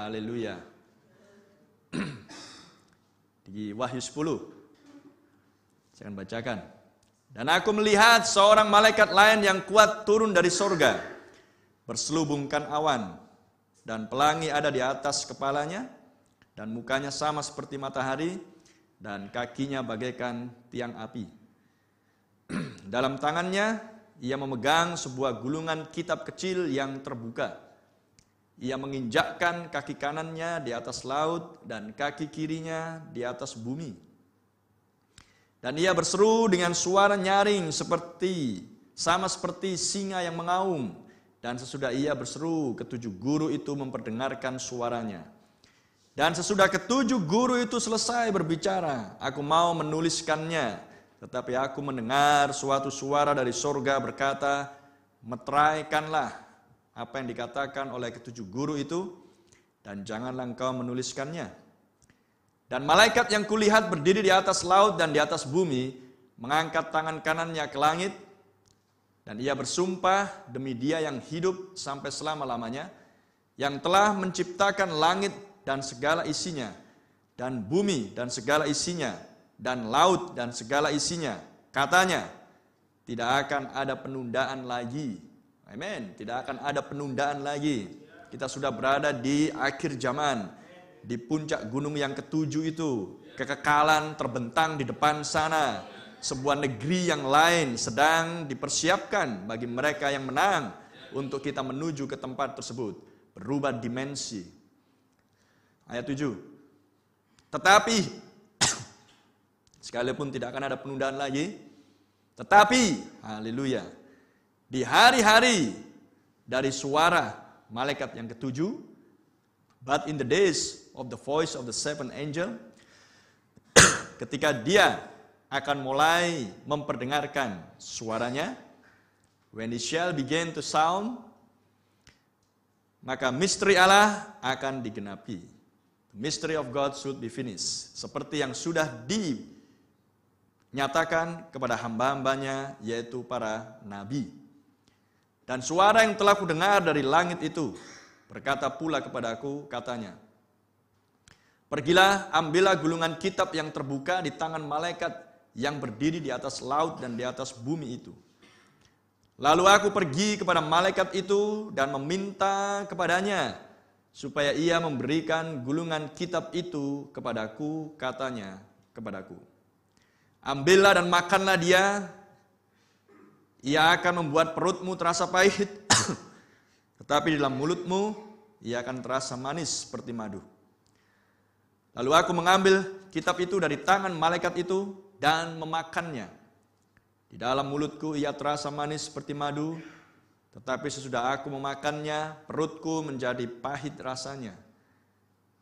Haleluya. Di Wahyu 10. Saya akan bacakan. Dan aku melihat seorang malaikat lain yang kuat turun dari sorga, berselubungkan awan, dan pelangi ada di atas kepalanya, dan mukanya sama seperti matahari, dan kakinya bagaikan tiang api. Dalam tangannya ia memegang sebuah gulungan kitab kecil yang terbuka. Ia menginjakkan kaki kanannya di atas laut dan kaki kirinya di atas bumi. Dan ia berseru dengan suara nyaring sama seperti singa yang mengaum. Dan sesudah ia berseru, ketujuh guru itu memperdengarkan suaranya. Dan sesudah ketujuh guru itu selesai berbicara, aku mau menuliskannya. Tetapi aku mendengar suatu suara dari sorga berkata, meteraikanlah apa yang dikatakan oleh ketujuh guru itu, dan janganlah engkau menuliskannya. Dan malaikat yang kulihat berdiri di atas laut dan di atas bumi, mengangkat tangan kanannya ke langit, dan ia bersumpah demi Dia yang hidup sampai selama-lamanya, yang telah menciptakan langit dan segala isinya, dan bumi dan segala isinya, dan laut dan segala isinya. Katanya, tidak akan ada penundaan lagi. Amin. Tidak akan ada penundaan lagi. Kita sudah berada di akhir zaman, di puncak gunung yang ketujuh itu. Kekekalan terbentang di depan sana. Sebuah negeri yang lain sedang dipersiapkan bagi mereka yang menang untuk kita menuju ke tempat tersebut. Berubah dimensi. Ayat 7. Tetapi, sekalipun tidak akan ada penundaan lagi, tetapi, haleluya, di hari-hari dari suara malaikat yang ketujuh, but in the days of the voice of the seventh angel, ketika dia akan mulai memperdengarkan suaranya, when it shall begin to sound, maka misteri Allah akan digenapi. The mystery of God should be finished. Seperti yang sudah dinyatakan kepada hamba-hambanya, yaitu para nabi. Dan suara yang telah kudengar dari langit itu berkata pula kepadaku, katanya, pergilah, ambillah gulungan kitab yang terbuka di tangan malaikat yang berdiri di atas laut dan di atas bumi itu. Lalu aku pergi kepada malaikat itu dan meminta kepadanya supaya ia memberikan gulungan kitab itu kepadaku, katanya kepadaku, ambillah dan makanlah dia. Ia akan membuat perutmu terasa pahit, tetapi di dalam mulutmu ia akan terasa manis seperti madu. Lalu aku mengambil kitab itu dari tangan malaikat itu dan memakannya. Di dalam mulutku ia terasa manis seperti madu, tetapi sesudah aku memakannya, perutku menjadi pahit rasanya.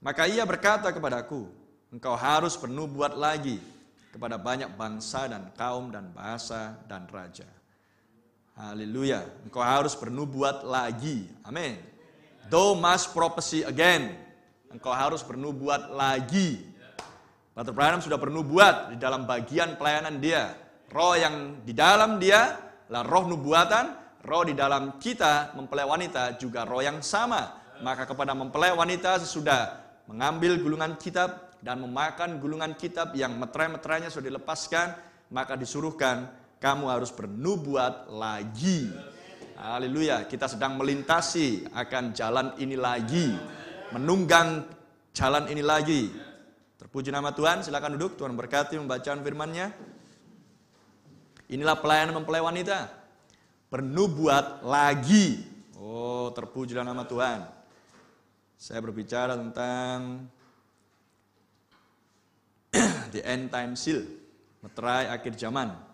Maka ia berkata kepadaku, engkau harus bernubuat lagi kepada banyak bangsa dan kaum dan bahasa dan raja. Haleluya, engkau harus bernubuat lagi. Amin. Thou must prophesy again. Engkau harus bernubuat lagi. Brother Branham sudah bernubuat di dalam bagian pelayanan dia. Roh yang di dalam dia adalah roh nubuatan. Roh di dalam kita mempelai wanita juga roh yang sama. Maka kepada mempelai wanita sesudah mengambil gulungan kitab dan memakan gulungan kitab yang meterai-meterainya sudah dilepaskan, maka disuruhkan, kamu harus bernubuat lagi. Haleluya, kita sedang melintasi akan jalan ini lagi. Menunggang jalan ini lagi. Terpuji nama Tuhan, silakan duduk. Tuhan berkati membacaan firman-Nya. Inilah pelayanan mempelai wanita. Bernubuat lagi. Oh, terpujilah nama Tuhan. Saya berbicara tentang the end time seal, meterai akhir zaman.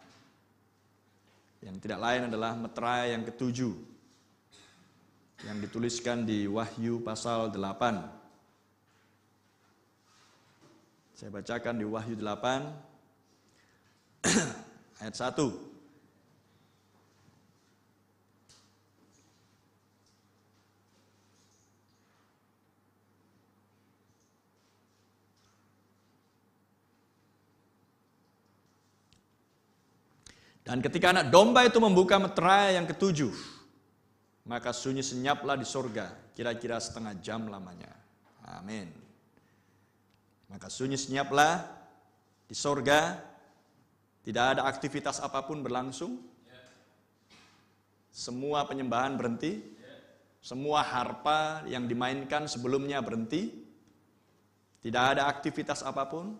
Yang tidak lain adalah meterai yang ketujuh, yang dituliskan di Wahyu pasal 8. Saya bacakan di Wahyu 8 ayat 1. Dan ketika anak domba itu membuka meterai yang ketujuh, maka sunyi senyaplah di sorga, kira-kira setengah jam lamanya. Amin. Maka sunyi senyaplah di sorga, tidak ada aktivitas apapun berlangsung, semua penyembahan berhenti, semua harpa yang dimainkan sebelumnya berhenti, tidak ada aktivitas apapun,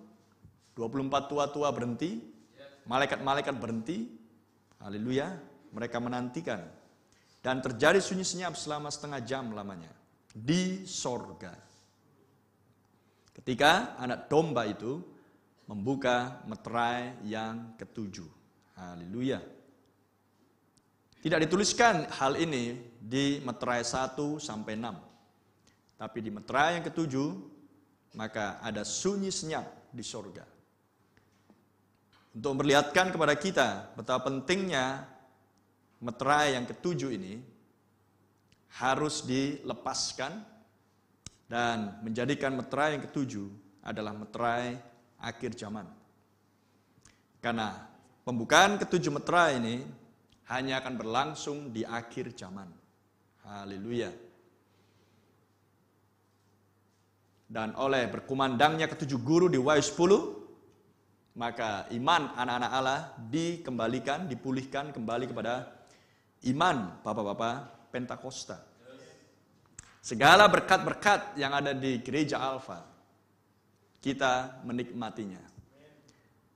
24 tua-tua berhenti, malaikat-malaikat berhenti, haleluya, mereka menantikan. Dan terjadi sunyi senyap selama setengah jam lamanya di sorga. Ketika anak domba itu membuka meterai yang ketujuh. Haleluya. Tidak dituliskan hal ini di meterai 1 sampai 6. Tapi di meterai yang ketujuh, maka ada sunyi senyap di sorga. Untuk memperlihatkan kepada kita betapa pentingnya meterai yang ketujuh ini harus dilepaskan dan menjadikan meterai yang ketujuh adalah meterai akhir zaman. Karena pembukaan ketujuh meterai ini hanya akan berlangsung di akhir zaman. Haleluya. Dan oleh berkumandangnya ketujuh guru di Wahyu 10, maka iman anak-anak Allah dikembalikan, dipulihkan kembali kepada iman bapak-bapak Pentakosta. Segala berkat-berkat yang ada di gereja Alfa, kita menikmatinya.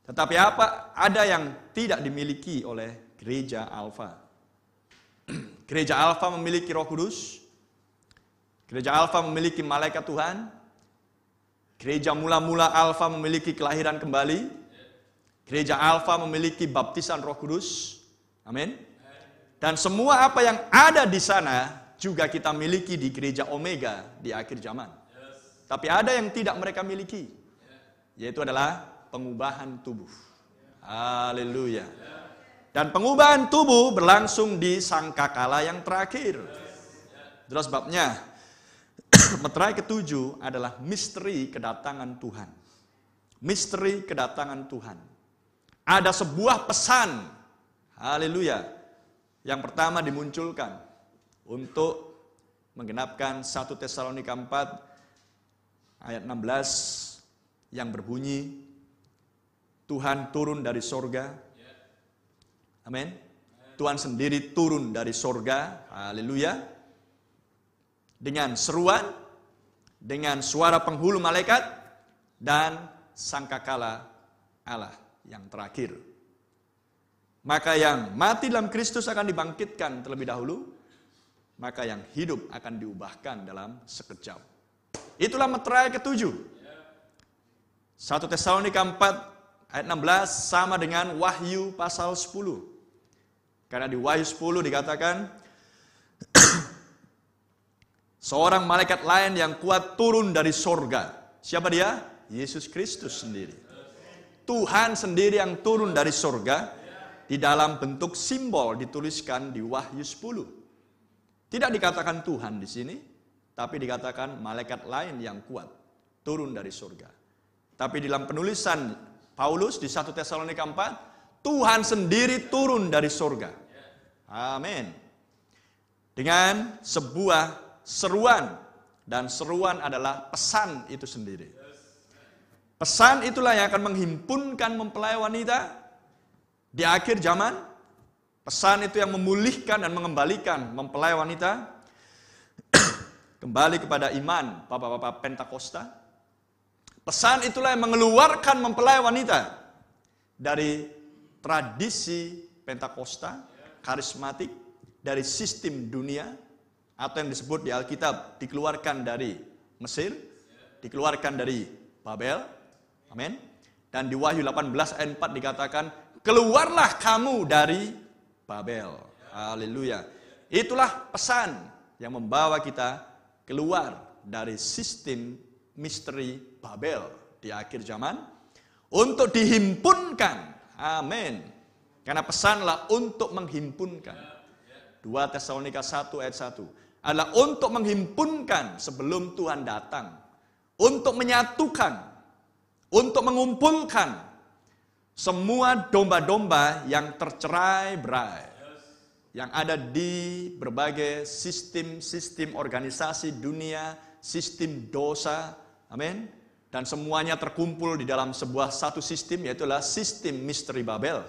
Tetapi apa? Ada yang tidak dimiliki oleh gereja Alfa. Gereja Alfa memiliki Roh Kudus. Gereja Alfa memiliki malaikat Tuhan. Gereja mula-mula Alfa memiliki kelahiran kembali. Gereja Alfa memiliki baptisan Roh Kudus. Amin. Dan semua apa yang ada di sana juga kita miliki di gereja Omega di akhir zaman. Tapi ada yang tidak mereka miliki, yaitu adalah pengubahan tubuh. Haleluya. Dan pengubahan tubuh berlangsung di sangkakala yang terakhir. Itulah sebabnya meterai ketujuh adalah misteri kedatangan Tuhan. Misteri kedatangan Tuhan. Ada sebuah pesan, haleluya, yang pertama dimunculkan untuk menggenapkan 1 Tesalonika 4 ayat 16 yang berbunyi, Tuhan turun dari sorga. Amin. Tuhan sendiri turun dari sorga. Haleluya. Dengan seruan, dengan suara penghulu malaikat, dan sangkakala Allah yang terakhir. Maka yang mati dalam Kristus akan dibangkitkan terlebih dahulu, maka yang hidup akan diubahkan dalam sekejap. Itulah meterai ketujuh. 1 Tesalonika 4 ayat 16 sama dengan Wahyu pasal 10. Karena di Wahyu 10 dikatakan, seorang malaikat lain yang kuat turun dari sorga. Siapa dia? Yesus Kristus sendiri. Tuhan sendiri yang turun dari sorga di dalam bentuk simbol dituliskan di Wahyu 10. Tidak dikatakan Tuhan di sini, tapi dikatakan malaikat lain yang kuat turun dari surga. Tapi dalam penulisan Paulus di 1 Tesalonika 4, Tuhan sendiri turun dari surga. Amin. Dengan sebuah seruan, dan seruan adalah pesan itu sendiri. Pesan itulah yang akan menghimpunkan mempelai wanita di akhir zaman. Pesan itu yang memulihkan dan mengembalikan mempelai wanita kembali kepada iman bapak-bapak Pentakosta. Pesan itulah yang mengeluarkan mempelai wanita dari tradisi Pentakosta, karismatik, dari sistem dunia, atau yang disebut di Alkitab dikeluarkan dari Mesir, dikeluarkan dari Babel. Amin. Dan di Wahyu 18 ayat 4 dikatakan, keluarlah kamu dari Babel. Haleluya. Itulah pesan yang membawa kita keluar dari sistem misteri Babel di akhir zaman untuk dihimpunkan. Amin. Karena pesanlah untuk menghimpunkan. 2 Tesalonika 1 ayat 1 adalah untuk menghimpunkan sebelum Tuhan datang. Untuk menyatukan, untuk mengumpulkan semua domba-domba yang tercerai-berai, yang ada di berbagai sistem-sistem organisasi dunia, sistem dosa, amin. Dan semuanya terkumpul di dalam sebuah satu sistem, yaitu adalah sistem misteri Babel.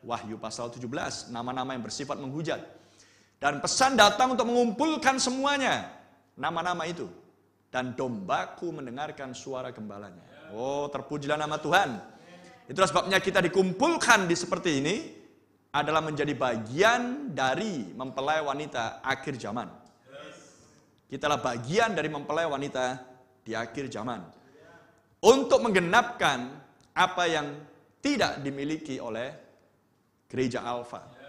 Wahyu pasal 17, nama-nama yang bersifat menghujat. Dan pesan datang untuk mengumpulkan semuanya, nama-nama itu. Dan dombaku mendengarkan suara gembalanya. Oh, terpujilah nama Tuhan. Itulah sebabnya kita dikumpulkan di seperti ini, adalah menjadi bagian dari mempelai wanita akhir zaman. Kitalah bagian dari mempelai wanita di akhir zaman. Untuk menggenapkan apa yang tidak dimiliki oleh gereja Alfa.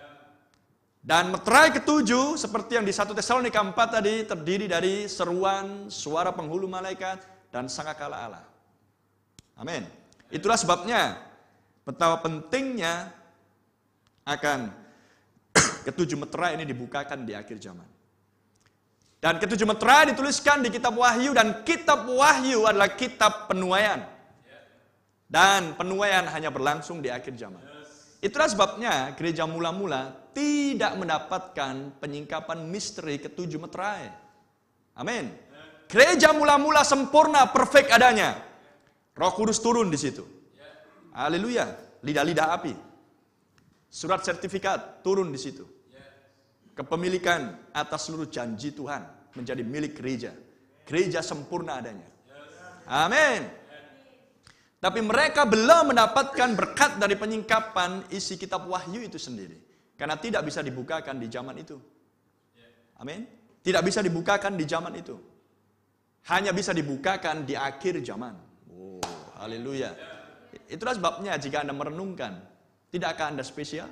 Dan meterai ketujuh, seperti yang di 1 Tesalonika 4 tadi, terdiri dari seruan, suara penghulu malaikat, dan sangkakala Allah. Amin. Itulah sebabnya, betapa pentingnya akan ketujuh meterai ini dibukakan di akhir zaman. Dan ketujuh meterai dituliskan di kitab Wahyu, dan kitab Wahyu adalah kitab penuaian. Dan penuaian hanya berlangsung di akhir zaman. Itulah sebabnya gereja mula-mula tidak mendapatkan penyingkapan misteri ketujuh meterai. Amin. Gereja mula-mula sempurna, perfect adanya. Roh Kudus turun di situ. Haleluya. Lidah-lidah api. Surat sertifikat turun di situ. Kepemilikan atas seluruh janji Tuhan menjadi milik gereja. Gereja sempurna adanya. Amin. Tapi mereka belum mendapatkan berkat dari penyingkapan isi kitab Wahyu itu sendiri. Karena tidak bisa dibukakan di zaman itu. Amin. Tidak bisa dibukakan di zaman itu. Hanya bisa dibukakan di akhir zaman. Oh, haleluya. Itulah sebabnya jika Anda merenungkan, tidakkah Anda spesial?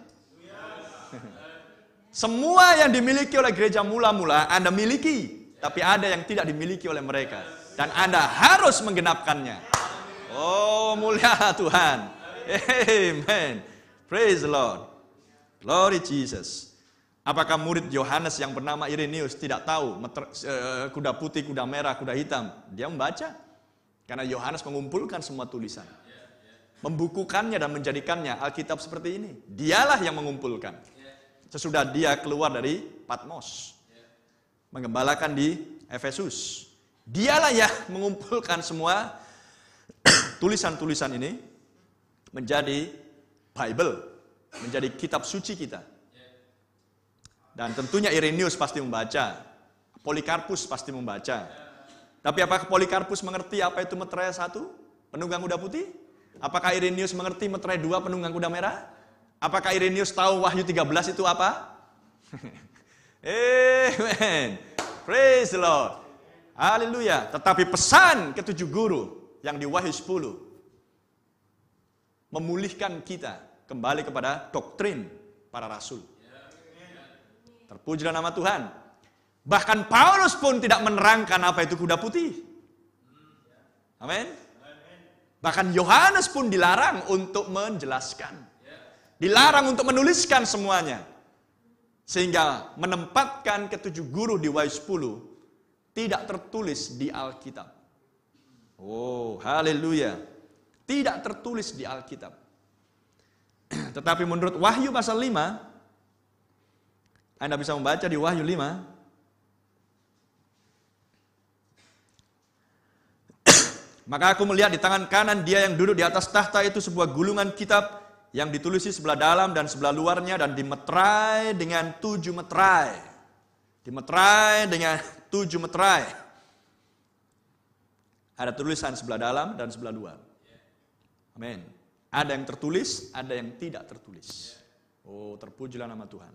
Semua yang dimiliki oleh gereja mula-mula Anda miliki. Tapi ada yang tidak dimiliki oleh mereka. Dan Anda harus menggenapkannya. Oh, mulia Tuhan. Amen. Praise the Lord. Glory Jesus. Apakah murid Yohanes yang bernama Irenaeus tidak tahu kuda putih, kuda merah, kuda hitam? Dia membaca. Karena Yohanes mengumpulkan semua tulisan. Membukukannya dan menjadikannya Alkitab seperti ini. Dialah yang mengumpulkan. Sesudah dia keluar dari Patmos. Menggembalakan di Efesus. Dialah yang mengumpulkan semua tulisan-tulisan ini menjadi Bible, menjadi kitab suci kita. Dan tentunya Irenaeus pasti membaca, Polikarpus pasti membaca. Tapi apakah Polikarpus mengerti apa itu meterai 1, penunggang kuda putih? Apakah Irenaeus mengerti meterai 2, penunggang kuda merah? Apakah Irenaeus tahu Wahyu 13 itu apa? Amen. Praise the Lord. Haleluya. Tetapi pesan ketujuh guru yang di Wahyu 10 memulihkan kita kembali kepada doktrin para rasul. Terpujilah nama Tuhan. Bahkan Paulus pun tidak menerangkan apa itu kuda putih. Amin. Bahkan Yohanes pun dilarang untuk menjelaskan. Dilarang untuk menuliskan semuanya. Sehingga menempatkan ketujuh guru di Wahyu 10 tidak tertulis di Alkitab. Oh, haleluya. Tidak tertulis di Alkitab. Tetapi menurut Wahyu pasal 5, Anda bisa membaca di Wahyu 5. Maka aku melihat di tangan kanan dia yang duduk di atas tahta itu sebuah gulungan kitab yang ditulisi sebelah dalam dan sebelah luarnya dan dimeterai dengan 7 meterai. Dimeterai dengan 7 meterai. Ada tulisan sebelah dalam dan sebelah luar. Amin. Ada yang tertulis, ada yang tidak tertulis. Oh, terpujilah nama Tuhan.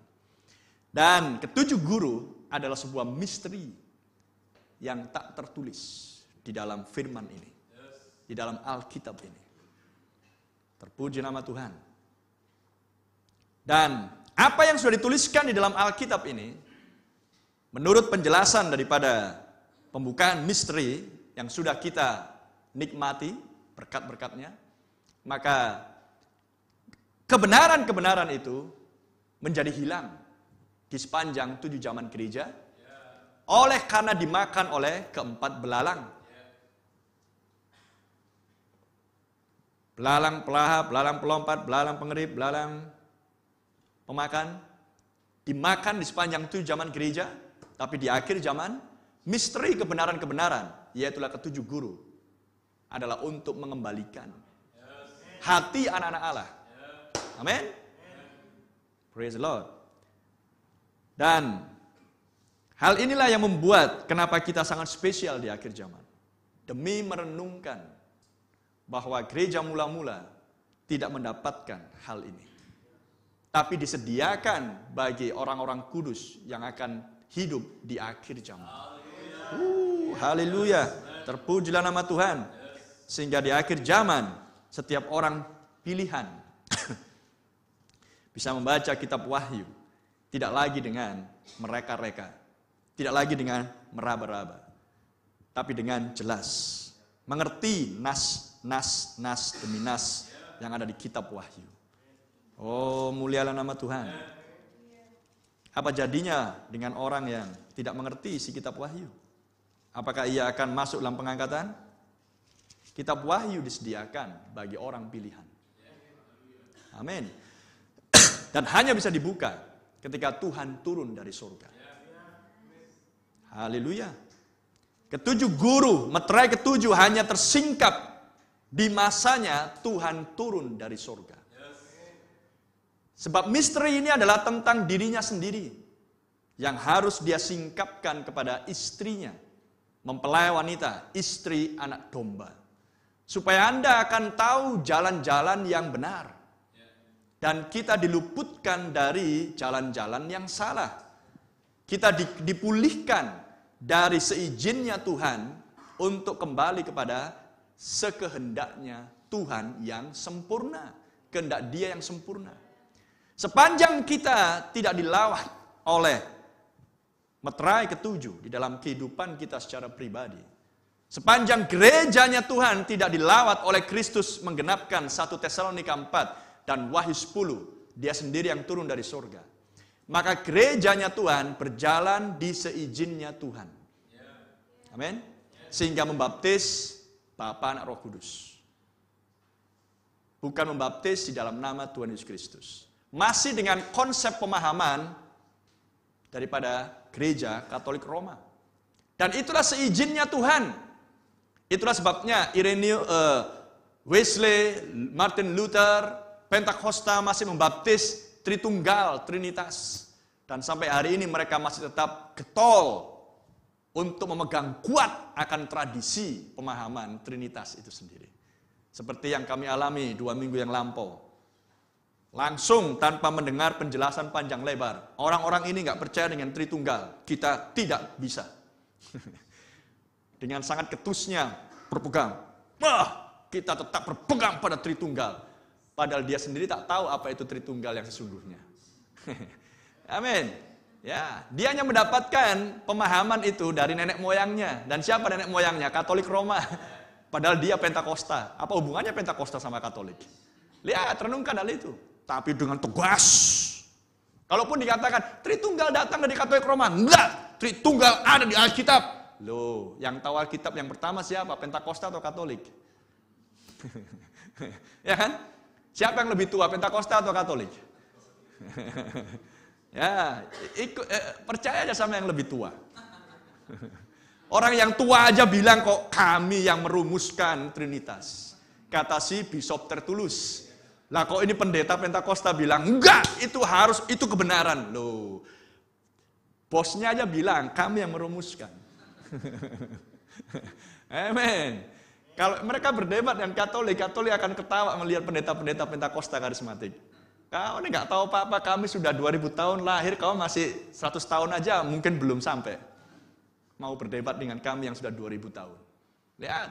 Dan ketujuh guru adalah sebuah misteri yang tak tertulis di dalam firman ini. Di dalam Alkitab ini. Terpuji nama Tuhan. Dan apa yang sudah dituliskan di dalam Alkitab ini, menurut penjelasan daripada pembukaan misteri yang sudah kita nikmati berkat-berkatnya, maka kebenaran-kebenaran itu menjadi hilang di sepanjang 7 zaman gereja oleh karena dimakan oleh keempat belalang. Belalang pelaha, belalang pelompat, belalang pengerip, belalang pemakan dimakan di sepanjang 7 zaman gereja, tapi di akhir zaman Misteri kebenaran-kebenaran, yaitulah ketujuh guru, adalah untuk mengembalikan hati anak-anak Allah. Amin. Praise the Lord. Dan hal inilah yang membuat kenapa kita sangat spesial di akhir zaman. Demi merenungkan bahwa gereja mula-mula tidak mendapatkan hal ini. Tapi disediakan bagi orang-orang kudus yang akan hidup di akhir zaman. Haleluya. Terpujilah nama Tuhan. Sehingga di akhir zaman, setiap orang pilihan bisa membaca kitab Wahyu. Tidak lagi dengan mereka-reka. Tidak lagi dengan meraba-raba. Tapi dengan jelas. Mengerti nas demi nas yang ada di kitab Wahyu. Oh, mulialah nama Tuhan. Apa jadinya dengan orang yang tidak mengerti isi kitab Wahyu? Apakah ia akan masuk dalam pengangkatan? Kitab Wahyu disediakan bagi orang pilihan. Amin. Dan hanya bisa dibuka ketika Tuhan turun dari surga. Haleluya. Ketujuh guru, meterai ketujuh hanya tersingkap di masanya Tuhan turun dari surga. Sebab misteri ini adalah tentang dirinya sendiri yang harus dia singkapkan kepada istrinya, mempelai wanita, istri anak domba. Supaya Anda akan tahu jalan-jalan yang benar. Dan kita diluputkan dari jalan-jalan yang salah. Kita dipulihkan dari seizinnya Tuhan untuk kembali kepada sekehendaknya Tuhan yang sempurna. Kehendak Dia yang sempurna. Sepanjang kita tidak dilawat oleh meterai ketujuh di dalam kehidupan kita secara pribadi. Sepanjang gerejanya Tuhan tidak dilawat oleh Kristus menggenapkan 1 Tesalonika 4 dan Wahyu 10. Dia sendiri yang turun dari surga. Maka gerejanya Tuhan berjalan di seizinnya Tuhan. Amin. Sehingga membaptis Bapa, Anak, Roh Kudus. Bukan membaptis di dalam nama Tuhan Yesus Kristus. Masih dengan konsep pemahaman daripada gereja Katolik Roma. Dan itulah seizinnya Tuhan. Itulah sebabnya Irenaeus, Wesley, Martin Luther, Pentakosta masih membaptis Tritunggal, Trinitas. Dan sampai hari ini mereka masih tetap getol untuk memegang kuat akan tradisi pemahaman Trinitas itu sendiri. Seperti yang kami alami 2 minggu yang lampau. Langsung tanpa mendengar penjelasan panjang lebar. Orang-orang ini nggak percaya dengan Tritunggal. Kita tidak bisa. Dengan sangat ketusnya berpegang. Kita tetap berpegang pada Tritunggal. Padahal dia sendiri tak tahu apa itu Tritunggal yang sesungguhnya. Amin. Ya, dia hanya mendapatkan pemahaman itu dari nenek moyangnya. Dan siapa nenek moyangnya? Katolik Roma. Padahal dia Pentakosta. Apa hubungannya Pentakosta sama Katolik? Lihat, renungkan hal itu. Tapi dengan tegas. Kalaupun dikatakan Tritunggal datang dari Katolik Roma, enggak. Tritunggal ada di Alkitab. Loh, yang tahu Alkitab yang pertama siapa? Pentakosta atau Katolik? Ya kan? Siapa yang lebih tua, Pentakosta atau Katolik? Ya, percaya aja sama yang lebih tua. Orang yang tua aja bilang kok kami yang merumuskan Trinitas. Kata si Bishop Tertullus. Lah kok ini pendeta Pentakosta bilang, enggak, itu kebenaran. Loh, bosnya aja bilang, kami yang merumuskan. Amin. Kalau mereka berdebat dengan Katolik akan ketawa melihat pendeta-pendeta Pentakosta karismatik. Kau ini nggak tahu apa-apa, kami sudah 2000 tahun lahir, kau masih 100 tahun aja mungkin belum sampai. Mau berdebat dengan kami yang sudah 2000 tahun. Lihat.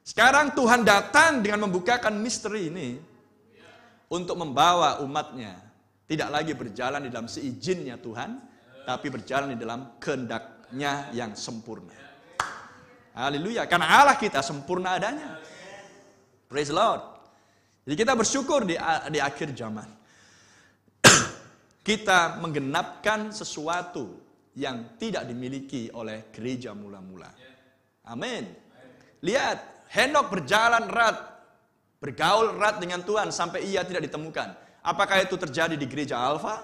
Sekarang Tuhan datang dengan membukakan misteri ini untuk membawa umatnya tidak lagi berjalan di dalam seizinnya Tuhan, tapi berjalan di dalam kehendaknya yang sempurna. Haleluya, karena Allah kita sempurna adanya. Praise the Lord. Jadi kita bersyukur di akhir zaman. Kita menggenapkan sesuatu yang tidak dimiliki oleh gereja mula-mula. Amin. Lihat, Henok berjalan erat, bergaul erat dengan Tuhan sampai ia tidak ditemukan. Apakah itu terjadi di gereja Alfa?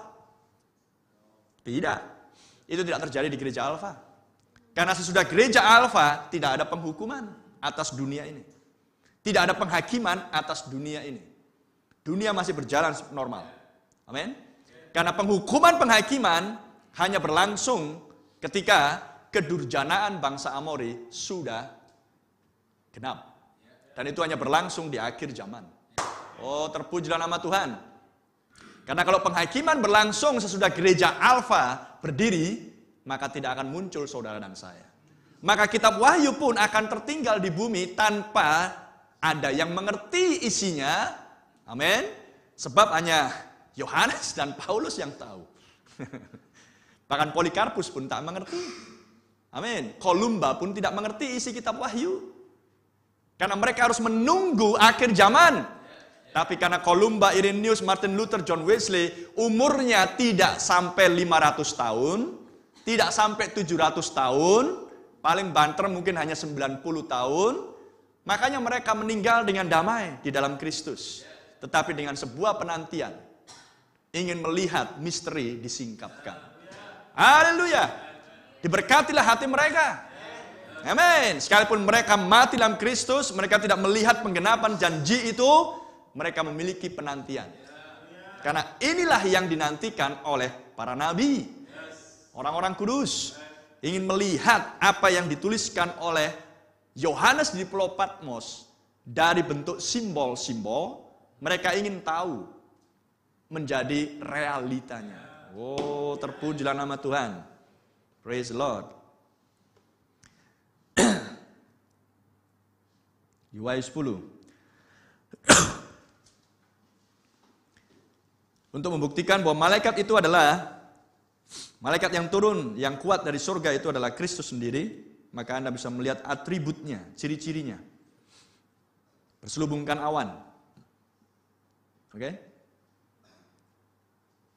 Tidak. Itu tidak terjadi di gereja Alfa. Karena sesudah gereja alfa tidak ada penghukuman atas dunia ini. Tidak ada penghakiman atas dunia ini. Dunia masih berjalan normal. Amin. Karena penghukuman penghakiman hanya berlangsung ketika kedurjanaan bangsa Amori sudah genap. Dan itu hanya berlangsung di akhir zaman. Oh, terpujilah nama Tuhan. Karena kalau penghakiman berlangsung sesudah gereja alfa berdiri, maka tidak akan muncul saudara dan saya. Maka kitab Wahyu pun akan tertinggal di bumi tanpa ada yang mengerti isinya. Amin. Sebab hanya Yohanes dan Paulus yang tahu. Bahkan Polikarpus pun tak mengerti. Amin. Kolumba pun tidak mengerti isi kitab Wahyu. Karena mereka harus menunggu akhir zaman. Tapi karena Kolumba, Irenaeus, Martin Luther, John Wesley umurnya tidak sampai 500 tahun, tidak sampai 700 tahun, paling banter mungkin hanya 90 tahun, makanya mereka meninggal dengan damai di dalam Kristus. Tetapi dengan sebuah penantian, ingin melihat misteri disingkapkan. Haleluya. Diberkatilah hati mereka. Amin. Sekalipun mereka mati dalam Kristus, mereka tidak melihat penggenapan janji itu, mereka memiliki penantian. Karena inilah yang dinantikan oleh para nabi. Orang-orang kudus ingin melihat apa yang dituliskan oleh Yohanes di Pulau Patmos dari bentuk simbol-simbol. Mereka ingin tahu menjadi realitanya. Oh, terpujilah nama Tuhan. Praise the Lord. Di Wahyu 10. Untuk membuktikan bahwa malaikat itu adalah malaikat yang turun, yang kuat dari surga itu adalah Kristus sendiri, maka Anda bisa melihat atributnya, ciri-cirinya. Berselubungkan awan. Oke?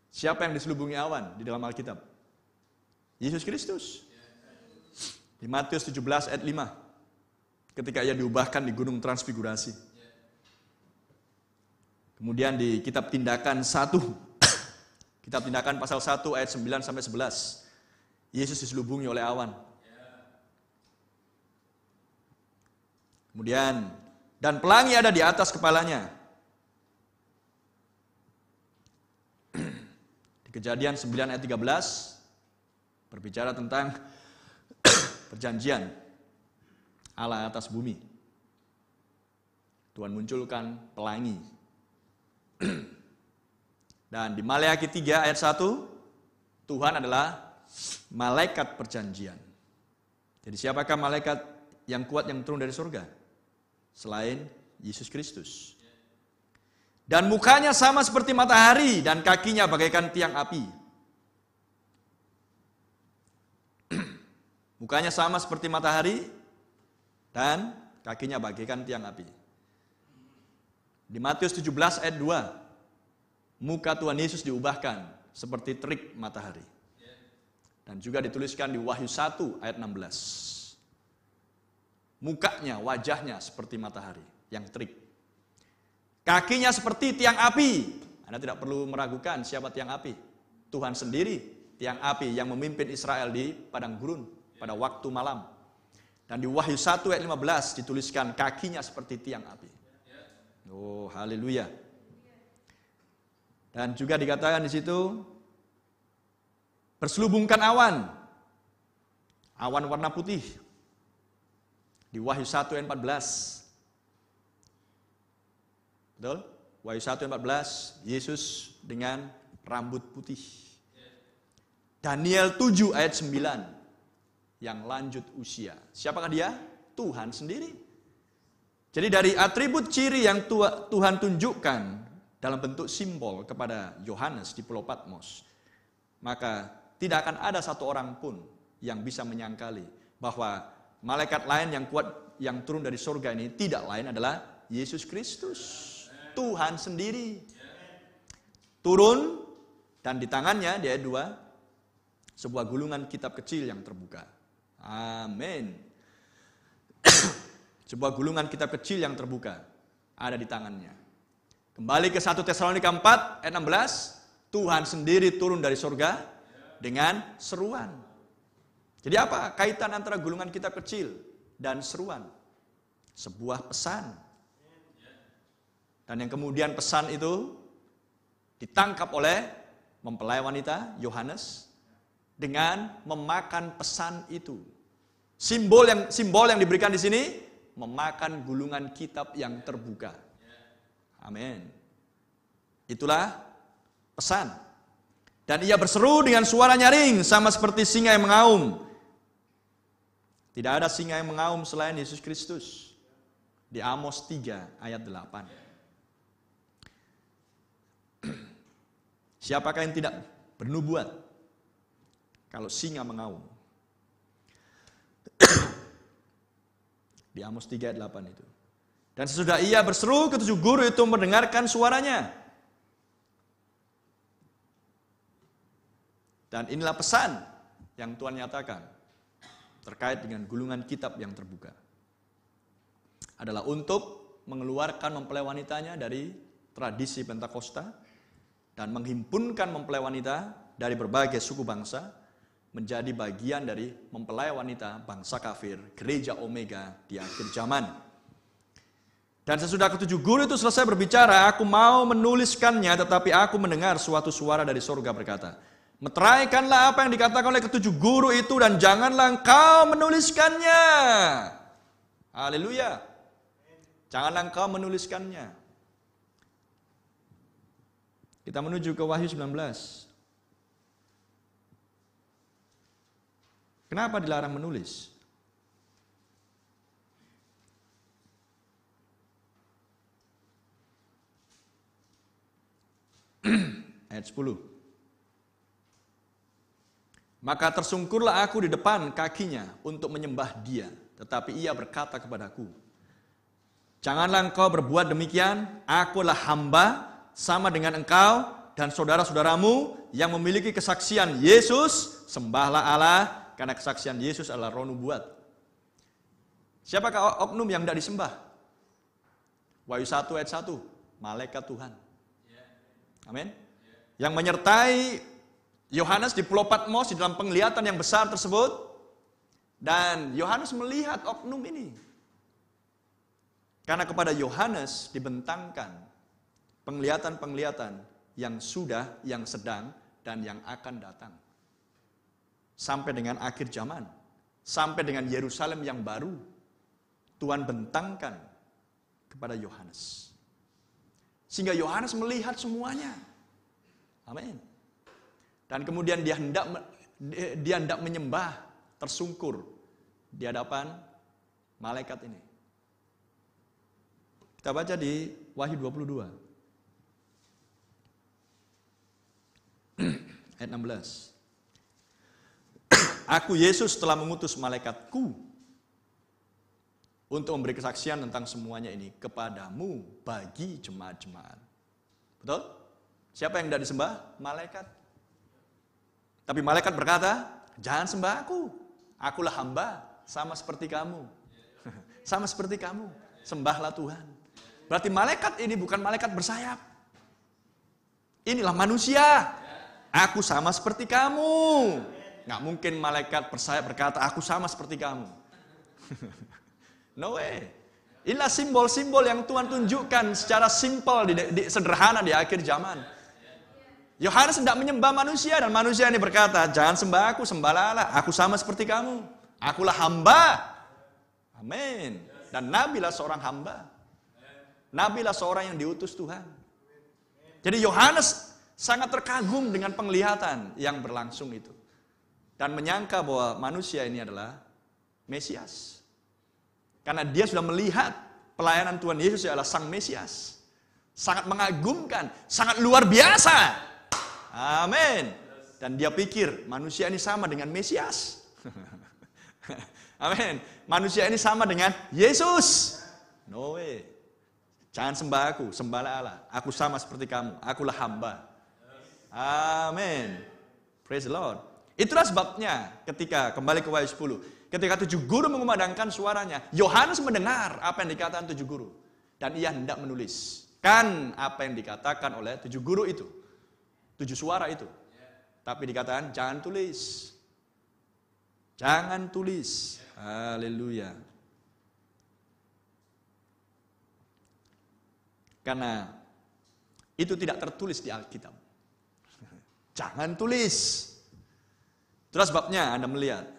Siapa yang diselubungi awan di dalam Alkitab? Yesus Kristus. Di Matius 17 ayat 5. Ketika ia diubahkan di Gunung Transfigurasi. Kemudian di kitab Tindakan 1, kitab Tindakan pasal 1 ayat 9 sampai 11, Yesus diselubungi oleh awan. Kemudian, dan pelangi ada di atas kepalanya. Di Kejadian 9 ayat 13, berbicara tentang perjanjian Allah atas bumi. Tuhan munculkan pelangi. Dan di Maleakhi 3 ayat 1, Tuhan adalah malaikat perjanjian. Jadi siapakah malaikat yang kuat yang turun dari surga? Selain Yesus Kristus. Dan mukanya sama seperti matahari dan kakinya bagaikan tiang api. Mukanya sama seperti matahari dan kakinya bagaikan tiang api. Di Matius 17 ayat 2, muka Tuhan Yesus diubahkan seperti terik matahari. Dan juga dituliskan di Wahyu 1 ayat 16. Mukanya, wajahnya seperti matahari yang terik. Kakinya seperti tiang api. Anda tidak perlu meragukan siapa tiang api. Tuhan sendiri, tiang api yang memimpin Israel di padang gurun pada waktu malam. Dan di Wahyu 1 ayat 15 dituliskan kakinya seperti tiang api. Oh, haleluya. Dan juga dikatakan di situ berselubungkan awan. Awan warna putih. Di Wahyu 1 ayat 14. Betul? Wahyu 1 ayat 14, Yesus dengan rambut putih. Daniel 7 ayat 9, yang lanjut usia. Siapakah dia? Tuhan sendiri. Jadi dari atribut ciri yang Tuhan tunjukkan dalam bentuk simbol kepada Yohanes di Pulau Patmos, maka tidak akan ada satu orang pun yang bisa menyangkali bahwa malaikat lain yang kuat yang turun dari surga ini tidak lain adalah Yesus Kristus, Tuhan sendiri. Turun dan di tangannya di ayat 2 sebuah gulungan kitab kecil yang terbuka. Amin. Sebuah gulungan kitab kecil yang terbuka ada di tangannya. Kembali ke 1 Tesalonika 4 ayat 16, Tuhan sendiri turun dari surga dengan seruan. Jadi apa kaitan antara gulungan kitab kecil dan seruan? Sebuah pesan. Dan yang kemudian pesan itu ditangkap oleh mempelai wanita Yohanes dengan memakan pesan itu. Simbol yang diberikan di sini memakan gulungan kitab yang terbuka. Amin. Itulah pesan. Dan ia berseru dengan suara nyaring sama seperti singa yang mengaum. Tidak ada singa yang mengaum selain Yesus Kristus. Di Amos 3 ayat 8. Siapakah yang tidak bernubuat kalau singa mengaum? Di Amos 3 ayat 8 itu. Dan sesudah ia berseru, ketujuh guru itu mendengarkan suaranya. Dan inilah pesan yang Tuhan nyatakan terkait dengan gulungan kitab yang terbuka. Adalah untuk mengeluarkan mempelai wanitanya dari tradisi Pentakosta dan menghimpunkan mempelai wanita dari berbagai suku bangsa menjadi bagian dari mempelai wanita bangsa kafir, gereja Omega di akhir zaman. Dan sesudah ketujuh guru itu selesai berbicara, aku mau menuliskannya, tetapi aku mendengar suatu suara dari surga berkata, meteraikanlah apa yang dikatakan oleh ketujuh guru itu dan janganlah engkau menuliskannya. Haleluya. Janganlah engkau menuliskannya. Kita menuju ke Wahyu 19. Kenapa dilarang menulis? Ayat 10. Maka tersungkurlah aku di depan kakinya untuk menyembah dia. Tetapi ia berkata kepadaku, janganlah engkau berbuat demikian, akulah hamba sama dengan engkau dan saudara-saudaramu yang memiliki kesaksian Yesus, sembahlah Allah, karena kesaksian Yesus adalah roh nubuat. Siapakah oknum yang tidak disembah? Wahyu 1 ayat 1, malaikat Tuhan. Amin. Yang menyertai Yohanes di Pulau Patmos di dalam penglihatan yang besar tersebut. Dan Yohanes melihat oknum ini. Karena kepada Yohanes dibentangkan penglihatan-penglihatan yang sudah, yang sedang, dan yang akan datang. Sampai dengan akhir zaman. Sampai dengan Yerusalem yang baru. Tuhan bentangkan kepada Yohanes. Sehingga Yohanes melihat semuanya. Amin. Dan kemudian dia hendak menyembah, tersungkur di hadapan malaikat ini. Kita baca di Wahyu 22. Ayat 16. Aku Yesus telah mengutus malaikatku untuk memberi kesaksian tentang semuanya ini kepadamu bagi jemaat-jemaat. Betul? Siapa yang tidak disembah? Malaikat. Tapi malaikat berkata, jangan sembah aku. Akulah hamba, sama seperti kamu. Sama seperti kamu. Sembahlah Tuhan. Berarti malaikat ini bukan malaikat bersayap. Inilah manusia. Aku sama seperti kamu. Nggak mungkin malaikat bersayap berkata, aku sama seperti kamu. No way. Inilah simbol-simbol yang Tuhan tunjukkan secara simpel, sederhana di akhir zaman. Yohanes hendak menyembah manusia dan manusia ini berkata, jangan sembah aku, sembahlah Allah. Aku sama seperti kamu. Akulah hamba. Amin. Dan nabilah seorang hamba. Nabilah seorang yang diutus Tuhan. Jadi Yohanes sangat terkagum dengan penglihatan yang berlangsung itu. Dan menyangka bahwa manusia ini adalah Mesias. Karena dia sudah melihat pelayanan Tuhan Yesus adalah Sang Mesias. Sangat mengagumkan, sangat luar biasa. Amin. Dan dia pikir manusia ini sama dengan Mesias. Amin. Manusia ini sama dengan Yesus. No way. Jangan sembah aku, sembahlah Allah. Aku sama seperti kamu, akulah hamba. Amin. Praise the Lord. Itulah sebabnya ketika kembali ke Wahyu 10, ketika 7 guru mengumandangkan suaranya, Yohanes mendengar apa yang dikatakan 7 guru dan ia hendak menuliskan apa yang dikatakan oleh 7 guru itu. 7 suara itu. Tapi dikatakan jangan tulis. Jangan tulis. Haleluya. Karena itu tidak tertulis di Alkitab. Jangan tulis. Terus sebabnya Anda melihat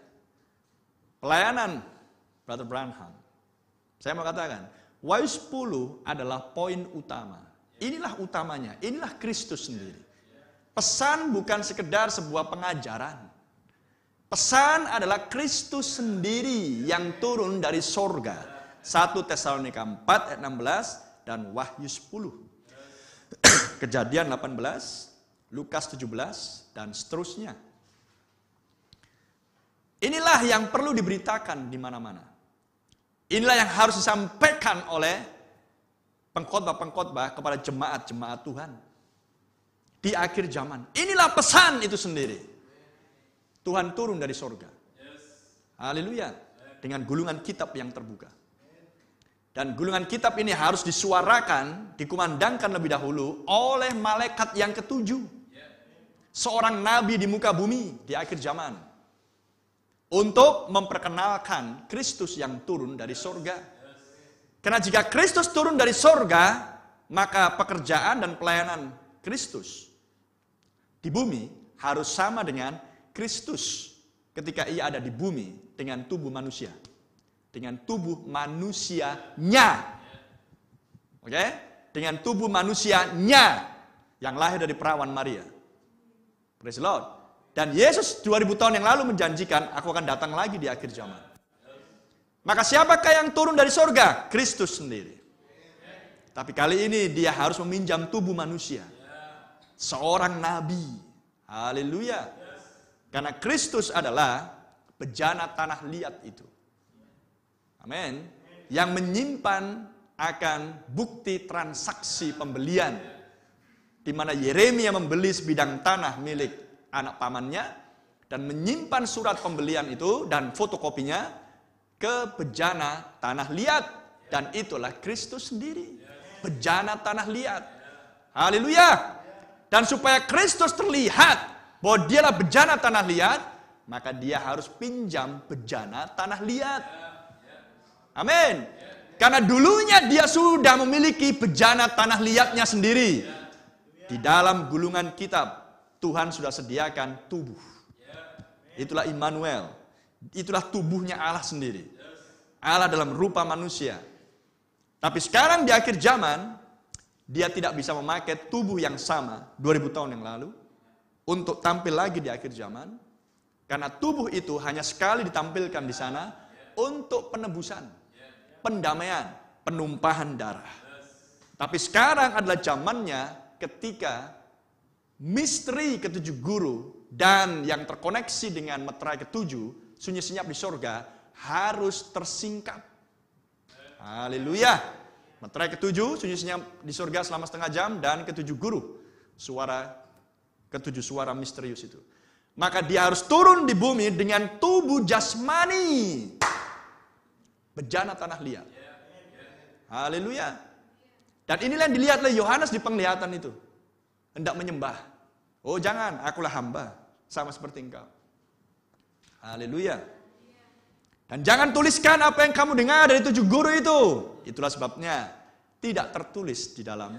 pelayanan Brother Branham. Saya mau katakan, Wahyu 10 adalah poin utama. Inilah utamanya, inilah Kristus sendiri. Pesan bukan sekedar sebuah pengajaran. Pesan adalah Kristus sendiri yang turun dari sorga. 1 Tesalonika 4 ayat 16 dan Wahyu 10. Kejadian 18, Lukas 17 dan seterusnya. Inilah yang perlu diberitakan di mana-mana. Inilah yang harus disampaikan oleh pengkhotbah-pengkhotbah kepada jemaat-jemaat Tuhan di akhir zaman. Inilah pesan itu sendiri. Tuhan turun dari sorga. Haleluya. Dengan gulungan kitab yang terbuka. Dan gulungan kitab ini harus disuarakan, dikumandangkan lebih dahulu oleh malaikat yang ketujuh. Seorang nabi di muka bumi di akhir zaman. Untuk memperkenalkan Kristus yang turun dari sorga. Karena jika Kristus turun dari sorga, maka pekerjaan dan pelayanan Kristus di bumi harus sama dengan Kristus ketika ia ada di bumi dengan tubuh manusia. Dengan tubuh manusianya. Oke? Dengan tubuh manusianya yang lahir dari perawan Maria. Praise the Lord. Dan Yesus 2000 tahun yang lalu menjanjikan, aku akan datang lagi di akhir zaman. Maka siapakah yang turun dari sorga? Kristus sendiri. Tapi kali ini dia harus meminjam tubuh manusia. Seorang nabi. Haleluya. Karena Kristus adalah bejana tanah liat itu. Amin. Yang menyimpan akan bukti transaksi pembelian. Di mana Yeremia membeli sebidang tanah milik anak pamannya dan menyimpan surat pembelian itu dan fotokopinya ke bejana tanah liat, dan itulah Kristus sendiri, bejana tanah liat. Haleluya. Dan supaya Kristus terlihat bahwa dialah bejana tanah liat, maka dia harus pinjam bejana tanah liat. Amin. Karena dulunya dia sudah memiliki bejana tanah liatnya sendiri. Di dalam gulungan kitab Tuhan sudah sediakan tubuh. Itulah Immanuel. Itulah tubuhnya Allah sendiri. Allah dalam rupa manusia. Tapi sekarang di akhir zaman, dia tidak bisa memakai tubuh yang sama 2000 tahun yang lalu untuk tampil lagi di akhir zaman. Karena tubuh itu hanya sekali ditampilkan di sana untuk penebusan, pendamaian, penumpahan darah. Tapi sekarang adalah zamannya ketika misteri ketujuh guru dan yang terkoneksi dengan meterai ketujuh, sunyi senyap di sorga, harus tersingkap. Haleluya. Meterai ketujuh, sunyi senyap di sorga selama setengah jam, dan ketujuh guru, ketujuh suara misterius itu. Maka dia harus turun di bumi dengan tubuh jasmani. Bejana tanah liat. Haleluya. Dan inilah yang dilihat oleh Yohanes di penglihatan itu. Hendak menyembah. Oh jangan, akulah hamba, sama seperti engkau. Haleluya. Dan jangan tuliskan apa yang kamu dengar dari tujuh guru itu. Itulah sebabnya tidak tertulis di dalam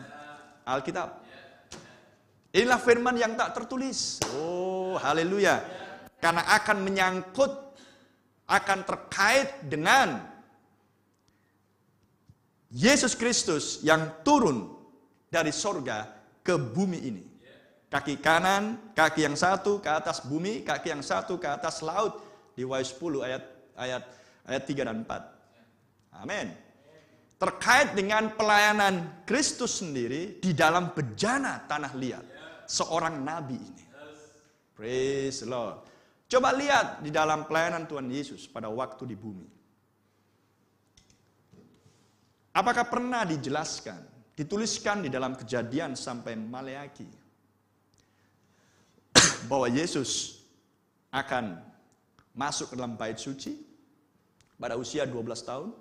Alkitab. Inilah firman yang tak tertulis. Oh haleluya. Karena akan menyangkut, akan terkait dengan Yesus Kristus yang turun dari sorga ke bumi ini. Kaki kanan, kaki yang satu ke atas bumi, kaki yang satu ke atas laut. Di Wahyu 10 ayat 3 dan 4. Amin. Terkait dengan pelayanan Kristus sendiri di dalam bejana tanah liat. Seorang nabi ini. Praise the Lord. Coba lihat di dalam pelayanan Tuhan Yesus pada waktu di bumi. Apakah pernah dijelaskan, dituliskan di dalam Kejadian sampai Maleaki bahwa Yesus akan masuk ke dalam bait suci pada usia 12 tahun,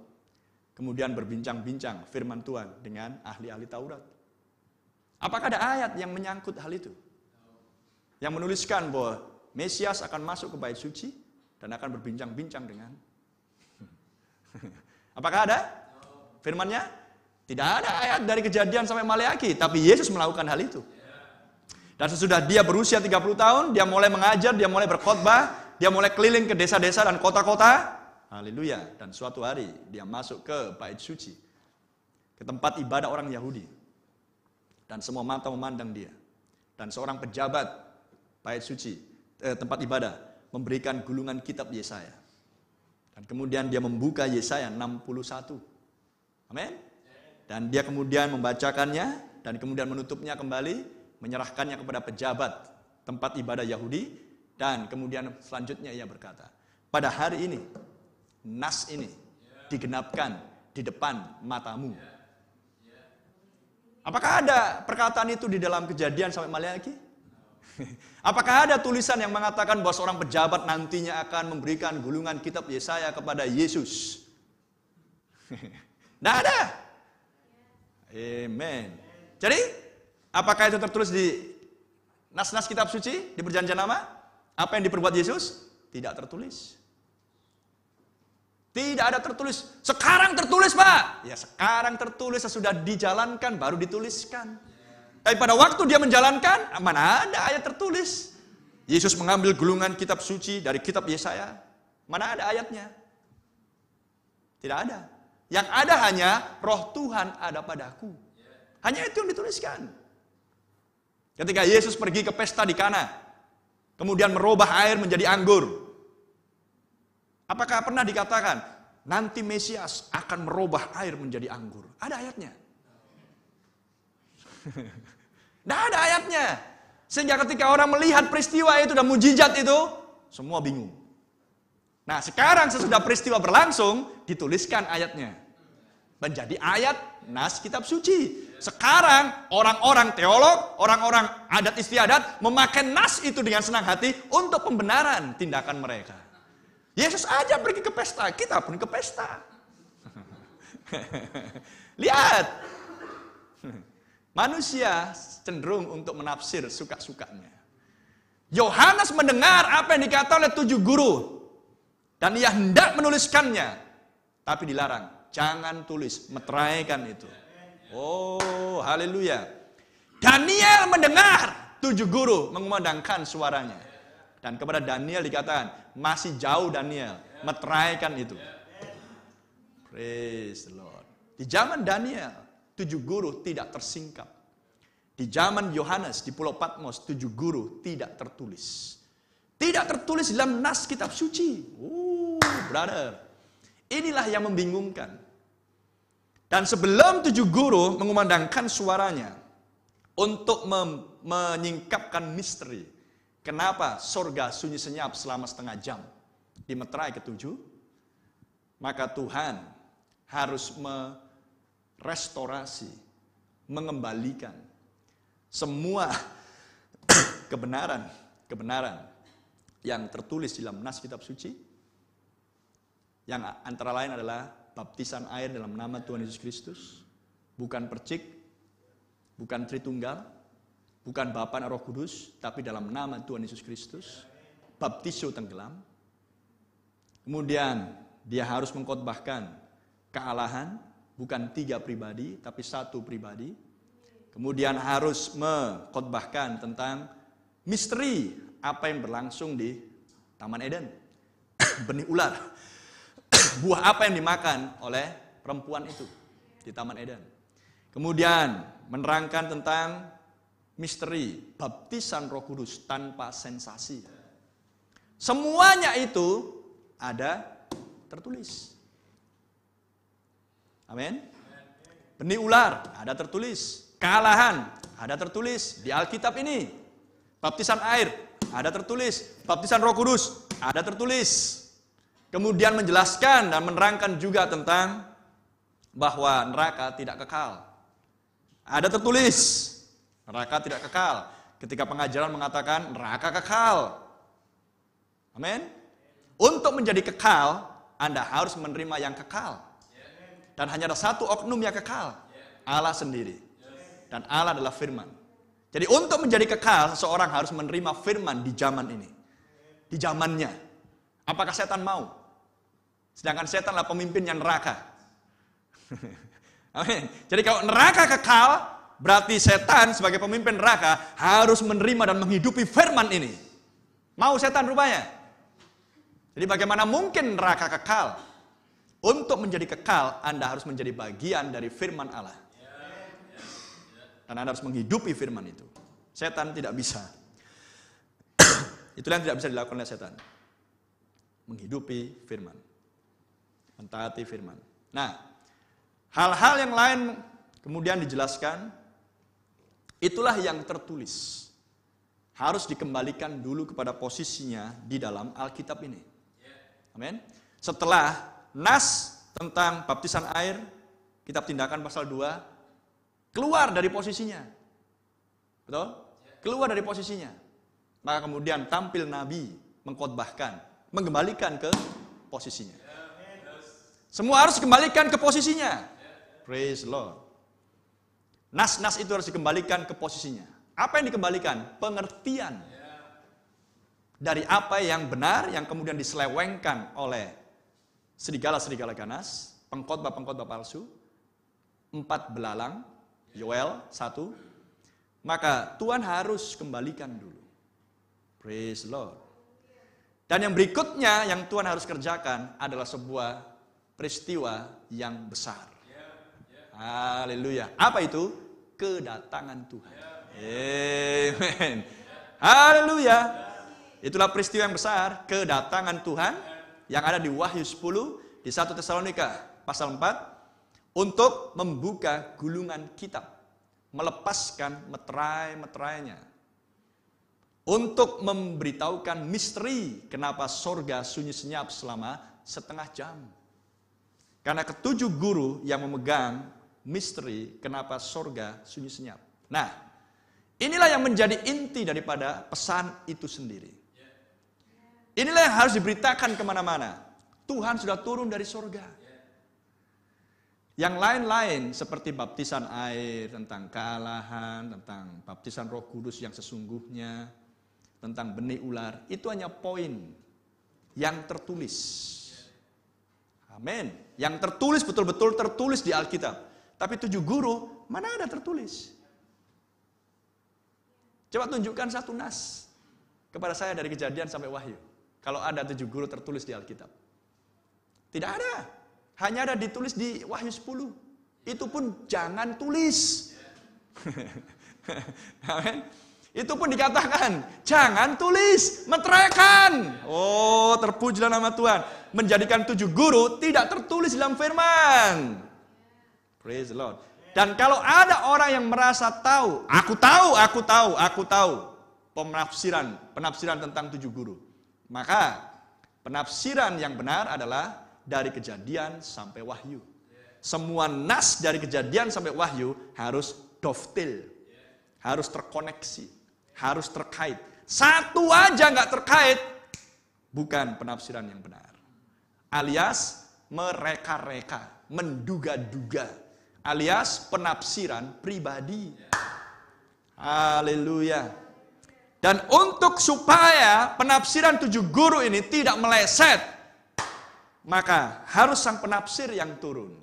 kemudian berbincang-bincang firman Tuhan dengan ahli-ahli Taurat? Apakah ada ayat yang menyangkut hal itu? Yang menuliskan bahwa Mesias akan masuk ke bait suci dan akan berbincang-bincang dengan. Apakah ada firman-Nya? Tidak ada ayat dari Kejadian sampai Maleakhi, tapi Yesus melakukan hal itu. Dan sesudah dia berusia 30 tahun, dia mulai mengajar, dia mulai berkhotbah, dia mulai keliling ke desa-desa dan kota-kota. Haleluya. Dan suatu hari dia masuk ke bait suci, ke tempat ibadah orang Yahudi. Dan semua mata memandang dia. Dan seorang pejabat bait suci, tempat ibadah, memberikan gulungan kitab Yesaya. Dan kemudian dia membuka Yesaya 61. Amin. Dan dia kemudian membacakannya, dan kemudian menutupnya kembali, menyerahkannya kepada pejabat tempat ibadah Yahudi, dan kemudian selanjutnya ia berkata, pada hari ini, nas ini digenapkan di depan matamu. Apakah ada perkataan itu di dalam Kejadian sampai Maleakhi? Apakah ada tulisan yang mengatakan bahwa seorang pejabat nantinya akan memberikan gulungan kitab Yesaya kepada Yesus? Tidak ada. Amen. Jadi, apakah itu tertulis di nas-nas kitab suci, di perjanjian lama? Apa yang diperbuat Yesus? Tidak tertulis. Tidak ada tertulis. Sekarang tertulis, Pak. Ya, sekarang tertulis, sesudah dijalankan baru dituliskan. Tapi pada waktu dia menjalankan, mana ada ayat tertulis? Yesus mengambil gulungan kitab suci dari kitab Yesaya. Mana ada ayatnya? Tidak ada. Yang ada hanya roh Tuhan ada padaku. Hanya itu yang dituliskan. Ketika Yesus pergi ke pesta di Kana, kemudian merubah air menjadi anggur. Apakah pernah dikatakan, nanti Mesias akan merubah air menjadi anggur? Ada ayatnya? Tidak ada ayatnya. Sehingga ketika orang melihat peristiwa itu dan mujizat itu, semua bingung. Nah, sekarang sesudah peristiwa berlangsung, dituliskan ayatnya. Menjadi ayat nas kitab suci. Sekarang orang-orang teolog, orang-orang adat istiadat memakai nas itu dengan senang hati untuk pembenaran tindakan mereka. Yesus aja pergi ke pesta, kita pun ke pesta. Lihat. Manusia cenderung untuk menafsir suka-sukanya. Yohanes mendengar apa yang dikatakan oleh 7 guru. Dan ia hendak menuliskannya. Tapi dilarang. Jangan tulis, meteraikan itu. Oh, haleluya. Daniel mendengar 7 guru mengumandangkan suaranya. Dan kepada Daniel dikatakan, masih jauh Daniel, meteraikan itu. Praise the Lord. Di zaman Daniel, 7 guru tidak tersingkap. Di zaman Yohanes di Pulau Patmos, 7 guru tidak tertulis. Tidak tertulis dalam nas kitab suci. Brother. Inilah yang membingungkan. Dan sebelum 7 guru mengumandangkan suaranya untuk menyingkapkan misteri, kenapa sorga sunyi senyap selama setengah jam di meterai ke-7, maka Tuhan harus merestorasi, mengembalikan semua kebenaran yang tertulis dalam nas kitab suci, yang antara lain adalah baptisan air dalam nama Tuhan Yesus Kristus, bukan percik, bukan Tritunggal, bukan Bapa dan Roh Kudus, tapi dalam nama Tuhan Yesus Kristus, baptiso tenggelam. Kemudian dia harus mengkhotbahkan kealahan, bukan 3 pribadi, tapi 1 pribadi. Kemudian harus mengkhotbahkan tentang misteri apa yang berlangsung di Taman Eden. Benih ular. Buah apa yang dimakan oleh perempuan itu di Taman Eden. Kemudian menerangkan tentang misteri baptisan Roh Kudus tanpa sensasi. Semuanya itu ada tertulis. Amin. Benih ular ada tertulis. Kealahan ada tertulis di Alkitab ini. Baptisan air ada tertulis. Baptisan Roh Kudus ada tertulis. Kemudian menjelaskan dan menerangkan juga tentang bahwa neraka tidak kekal. Ada tertulis, neraka tidak kekal. Ketika pengajaran mengatakan neraka kekal. Amin. Untuk menjadi kekal, Anda harus menerima yang kekal. Dan hanya ada 1 oknum yang kekal, Allah sendiri. Dan Allah adalah firman. Jadi untuk menjadi kekal, seseorang harus menerima firman di zaman ini. Di zamannya. Apakah setan mau? Sedangkan setanlah pemimpinnya neraka. Amin. Jadi kalau neraka kekal, berarti setan sebagai pemimpin neraka harus menerima dan menghidupi firman ini. Mau setan rupanya? Jadi bagaimana mungkin neraka kekal? Untuk menjadi kekal, Anda harus menjadi bagian dari firman Allah. Dan Anda harus menghidupi firman itu. Setan tidak bisa. Itulah yang tidak bisa dilakukan oleh setan. Menghidupi firman. Mentaati firman. Nah, hal-hal yang lain kemudian dijelaskan. Itulah yang tertulis. Harus dikembalikan dulu kepada posisinya di dalam Alkitab ini. Amin. Setelah nas tentang baptisan air, kitab Tindakan pasal 2, keluar dari posisinya. Betul? Keluar dari posisinya. Maka kemudian tampil nabi, mengkhotbahkan, mengembalikan ke posisinya. Semua harus dikembalikan ke posisinya. Praise the Lord. Nas-nas itu harus dikembalikan ke posisinya. Apa yang dikembalikan? Pengertian dari apa yang benar, yang kemudian diselewengkan oleh serigala-serigala ganas, pengkhotbah-pengkhotbah palsu, 4 belalang, Yoel 1, maka Tuhan harus kembalikan dulu. Praise the Lord. Dan yang berikutnya yang Tuhan harus kerjakan adalah sebuah peristiwa yang besar. Haleluya. Apa itu? Kedatangan Tuhan. Amen. Haleluya. Itulah peristiwa yang besar, kedatangan Tuhan yang ada di Wahyu 10, di 1 Tesalonika pasal 4, untuk membuka gulungan kitab, melepaskan meterai-meterainya, untuk memberitahukan misteri kenapa sorga sunyi senyap selama setengah jam. Karena ketujuh guru yang memegang misteri kenapa sorga sunyi senyap. Nah, inilah yang menjadi inti daripada pesan itu sendiri. Inilah yang harus diberitakan kemana-mana. Tuhan sudah turun dari sorga. Yang lain-lain seperti baptisan air, tentang kealahan, tentang baptisan Roh Kudus yang sesungguhnya, tentang benih ular, itu hanya poin yang tertulis. Amin. Yang tertulis betul-betul tertulis di Alkitab. Tapi 7 guru, mana ada tertulis? Coba tunjukkan satu nas kepada saya dari Kejadian sampai Wahyu. Kalau ada 7 guru tertulis di Alkitab. Tidak ada. Hanya ada ditulis di Wahyu 10. Itu pun jangan tulis. Amin. Itu pun dikatakan, jangan tulis, meteraikan. Oh, terpujilah nama Tuhan. Menjadikan 7 guru tidak tertulis dalam firman. Praise the Lord. Dan kalau ada orang yang merasa tahu, aku tahu penafsiran tentang 7 guru. Maka penafsiran yang benar adalah dari Kejadian sampai Wahyu. Semua nas dari Kejadian sampai Wahyu harus dovetail, harus terkoneksi, harus terkait. Satu aja nggak terkait, bukan penafsiran yang benar. Alias mereka-reka, menduga-duga, alias penafsiran pribadi. Haleluya. Dan untuk supaya penafsiran 7 guru ini tidak meleset, maka harus sang penafsir yang turun.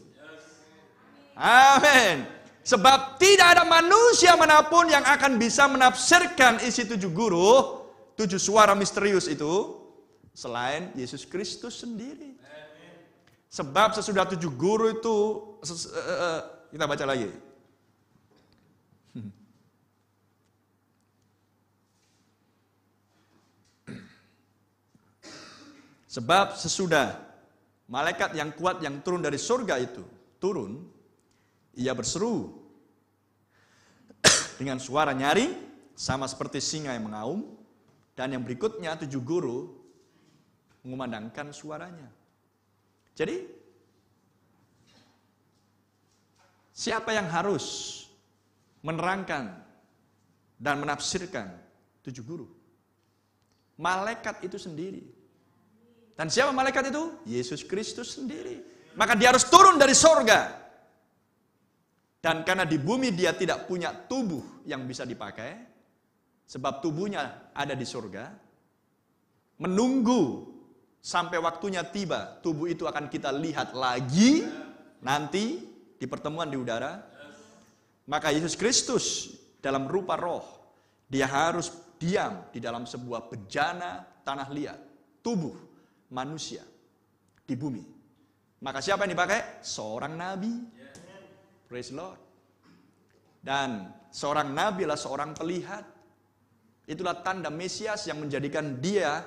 Amin. Sebab tidak ada manusia manapun yang akan bisa menafsirkan isi 7 guru, 7 suara misterius itu, selain Yesus Kristus sendiri. Sebab sesudah 7 guru itu, kita baca lagi. Sebab sesudah malaikat yang kuat yang turun dari surga itu turun, ia berseru dengan suara nyaring sama seperti singa yang mengaum, dan yang berikutnya 7 guru mengumandangkan suaranya. Jadi siapa yang harus menerangkan dan menafsirkan 7 guru? Malaikat itu sendiri. Dan siapa malaikat itu? Yesus Kristus sendiri. Maka dia harus turun dari sorga. Dan karena di bumi dia tidak punya tubuh yang bisa dipakai, sebab tubuhnya ada di sorga, menunggu Sampai waktunya tiba, tubuh itu akan kita lihat lagi nanti di pertemuan di udara. Maka Yesus Kristus dalam rupa roh, dia harus diam di dalam sebuah bejana tanah liat, tubuh manusia di bumi. Maka siapa yang dipakai? Seorang nabi. Praise the Lord. Dan seorang nabi adalah seorang pelihat. Itulah tanda Mesias yang menjadikan dia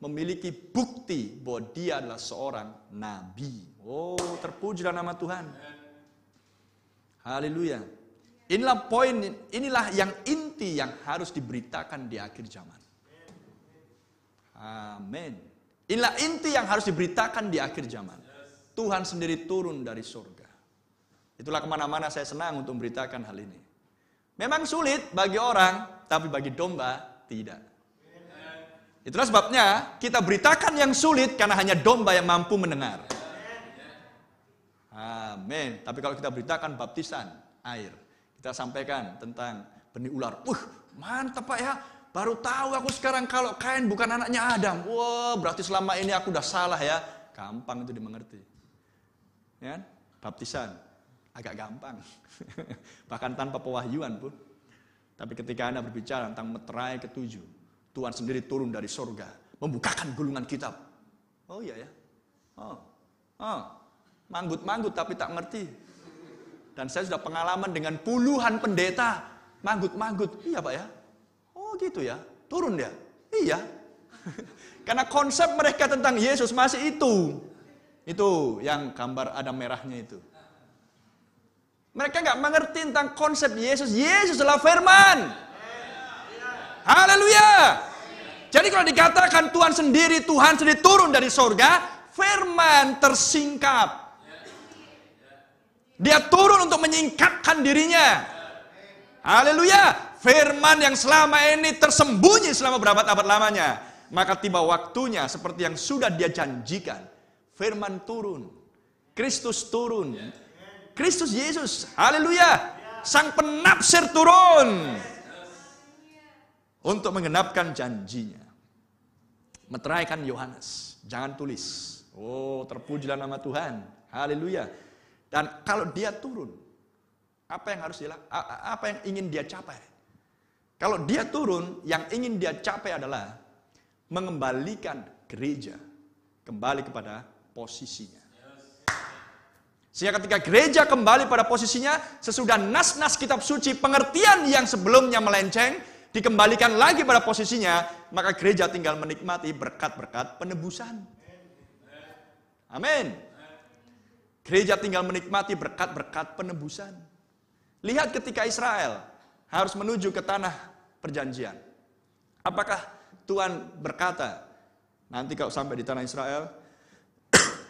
memiliki bukti bahwa dia adalah seorang nabi. Oh, terpujilah nama Tuhan. Haleluya. Inilah poin, inilah yang inti yang harus diberitakan di akhir zaman. Amin. Inilah inti yang harus diberitakan di akhir zaman. Tuhan sendiri turun dari surga. Itulah kemana-mana saya senang untuk memberitakan hal ini. Memang sulit bagi orang, tapi bagi domba tidak. Itulah sebabnya kita beritakan yang sulit karena hanya domba yang mampu mendengar. Amin. Tapi kalau kita beritakan baptisan air, kita sampaikan tentang benih ular. Mantap Pak ya. Baru tahu aku sekarang kalau Kain bukan anaknya Adam. Wah, berarti selama ini aku udah salah ya. Gampang itu dimengerti. Ya, baptisan agak gampang. Bahkan tanpa pewahyuan pun. Tapi ketika Anda berbicara tentang meterai ketujuh, Tuhan sendiri turun dari sorga, membukakan gulungan kitab. Oh iya ya. Manggut-manggut tapi tak ngerti. Dan saya sudah pengalaman dengan puluhan pendeta. Manggut-manggut. Iya Pak ya. Oh gitu ya. Turun dia. Iya. Karena konsep mereka tentang Yesus masih itu. Itu yang gambar ada merahnya itu. Mereka nggak mengerti tentang konsep Yesus. Yesus adalah firman. Haleluya. Jadi kalau dikatakan Tuhan sendiri turun dari sorga, firman tersingkap. Dia turun untuk menyingkapkan dirinya. Haleluya. Firman yang selama ini tersembunyi selama berabad-abad lamanya. Maka tiba waktunya seperti yang sudah dia janjikan. Firman turun. Kristus turun. Kristus Yesus. Haleluya. Sang penafsir turun. Untuk menggenapkan janjinya. Meteraikan Yohanes. Jangan tulis. Oh, terpujilah nama Tuhan. Haleluya. Dan kalau dia turun, apa yang harus apa yang ingin dia capai? Kalau dia turun, yang ingin dia capai adalah mengembalikan gereja kembali kepada posisinya. Sehingga ketika gereja kembali pada posisinya, sesudah nas-nas kitab suci, pengertian yang sebelumnya melenceng, dikembalikan lagi pada posisinya, maka gereja tinggal menikmati berkat-berkat penebusan. Amin. Gereja tinggal menikmati berkat-berkat penebusan. Lihat ketika Israel harus menuju ke tanah perjanjian. Apakah Tuhan berkata, nanti kalau sampai di tanah Israel,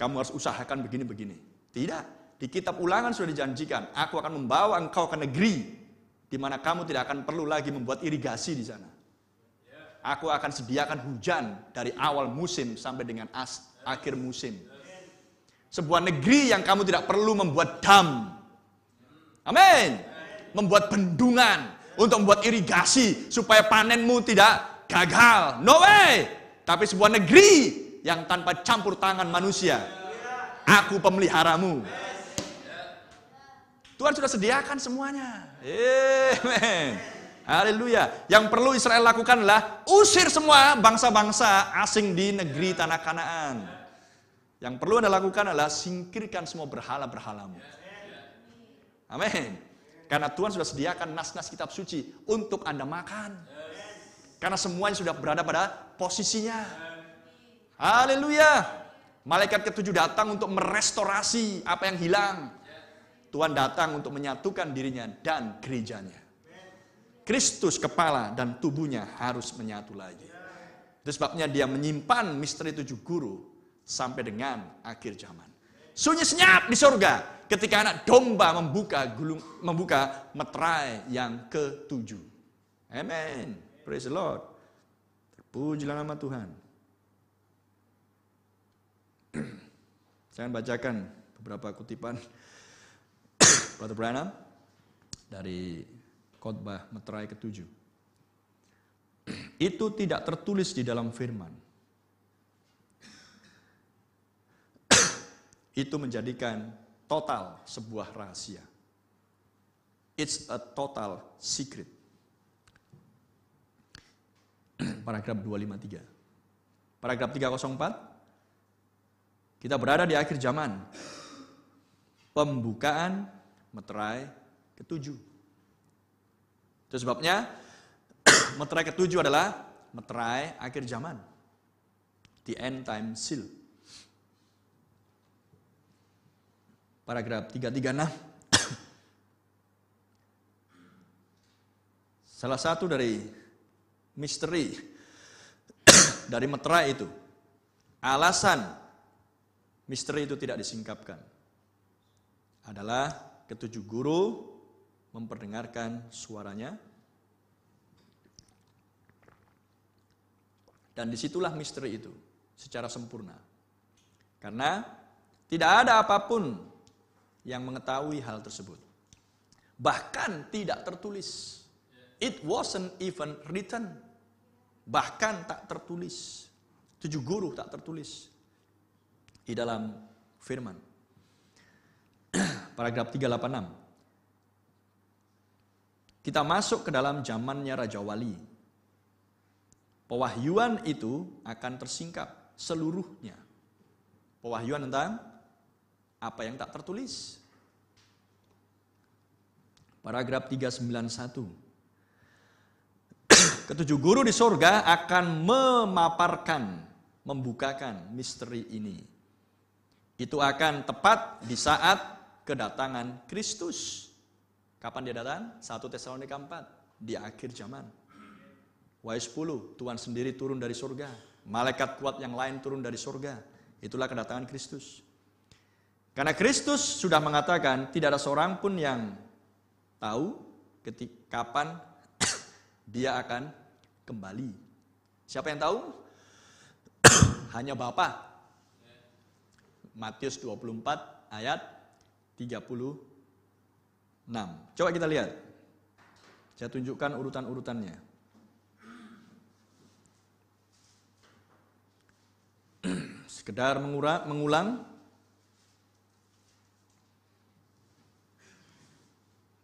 kamu harus usahakan begini-begini. Tidak. Di kitab Ulangan sudah dijanjikan, aku akan membawa engkau ke negeri di mana kamu tidak akan perlu lagi membuat irigasi di sana. Aku akan sediakan hujan dari awal musim sampai dengan akhir musim. Sebuah negeri yang kamu tidak perlu membuat dam. Amin. Membuat bendungan untuk membuat irigasi supaya panenmu tidak gagal. No way. Tapi sebuah negeri yang tanpa campur tangan manusia. Aku pemeliharamu. Tuhan sudah sediakan semuanya. Amen. Haleluya. Yang perlu Israel lakukan adalah usir semua bangsa-bangsa asing di negeri tanah Kanaan. Yang perlu Anda lakukan adalah singkirkan semua berhala-berhalamu. Amin. Karena Tuhan sudah sediakan nas-nas kitab suci untuk Anda makan. Karena semuanya sudah berada pada posisinya. Haleluya. Malaikat ketujuh datang untuk merestorasi apa yang hilang. Tuhan datang untuk menyatukan dirinya dan gerejanya. Kristus kepala dan tubuhnya harus menyatu lagi. Itu sebabnya dia menyimpan misteri 7 guru sampai dengan akhir zaman. Sunyi senyap di surga ketika anak domba membuka meterai yang ke-7. Amen. Praise the Lord. Terpujilah nama Tuhan. Saya akan bacakan beberapa kutipan Brother Branham dari khotbah meterai ke-7. Itu tidak tertulis di dalam firman. itu menjadikan total sebuah rahasia. It's a total secret. Paragraf 253. Paragraf 304. Kita berada di akhir zaman. Pembukaan meterai ketujuh. Itu sebabnya meterai ketujuh adalah meterai akhir zaman. The end time seal. Paragraf 336. Salah satu dari misteri dari meterai itu, alasan misteri itu tidak disingkapkan adalah ketujuh guru memperdengarkan suaranya, dan disitulah misteri itu secara sempurna. Karena tidak ada apapun yang mengetahui hal tersebut. Bahkan tidak tertulis. It wasn't even written. Bahkan tak tertulis. 7 guru tak tertulis di dalam firman. Paragraf 386. Kita masuk ke dalam zamannya Raja Wali. Pewahyuan itu akan tersingkap seluruhnya. Pewahyuan tentang apa yang tak tertulis. Paragraf 391. Ketujuh guru di sorga akan memaparkan, membukakan misteri ini. Itu akan tepat di saat kedatangan Kristus. Kapan dia datang? 1 Tesalonika 4, di akhir zaman. Wahyu 10, Tuhan sendiri turun dari sorga. Malaikat kuat yang lain turun dari sorga. Itulah kedatangan Kristus. Karena Kristus sudah mengatakan tidak ada seorang pun yang tahu kapan dia akan kembali. Siapa yang tahu? Hanya Bapa. Matius 24 ayat 36. Coba kita lihat. Saya tunjukkan urutan-urutannya. Sekedar mengulang.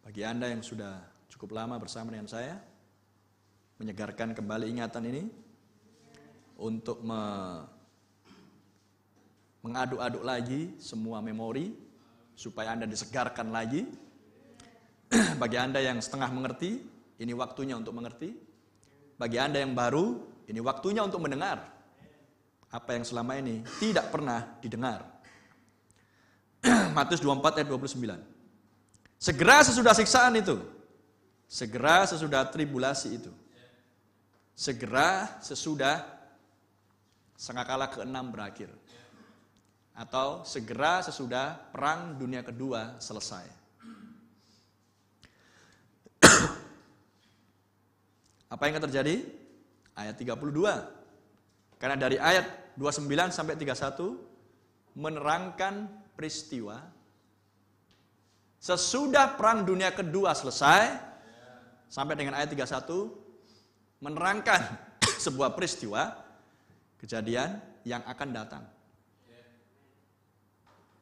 Bagi Anda yang sudah cukup lama bersama dengan saya, menyegarkan kembali ingatan ini untuk mengaduk-aduk lagi semua memori supaya Anda disegarkan lagi. Bagi Anda yang setengah mengerti, ini waktunya untuk mengerti. Bagi Anda yang baru, ini waktunya untuk mendengar apa yang selama ini tidak pernah didengar. Matius 24 ayat 29. Segera sesudah siksaan itu, segera sesudah tribulasi itu, segera sesudah sangkakala ke-6 berakhir, atau segera sesudah perang dunia kedua selesai. Apa yang akan terjadi? Ayat 32. Karena dari ayat 29 sampai 31 menerangkan peristiwa sesudah perang dunia kedua selesai sampai dengan ayat 31 menerangkan sebuah peristiwa kejadian yang akan datang.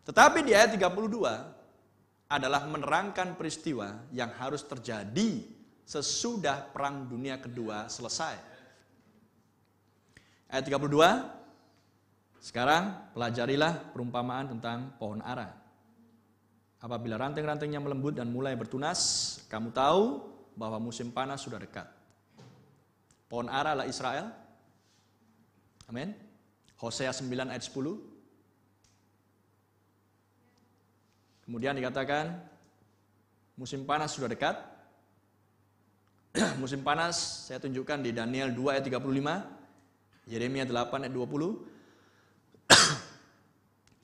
Tetapi di ayat 32 adalah menerangkan peristiwa yang harus terjadi sesudah perang dunia kedua selesai. Ayat 32, sekarang pelajarilah perumpamaan tentang pohon ara. Apabila ranting-rantingnya melembut dan mulai bertunas, kamu tahu bahwa musim panas sudah dekat. Pohon ara adalah Israel. Amin. Hosea 9 ayat 10. Kemudian dikatakan musim panas sudah dekat. Musim panas saya tunjukkan di Daniel 2 ayat 35, Yeremia 8 ayat 20.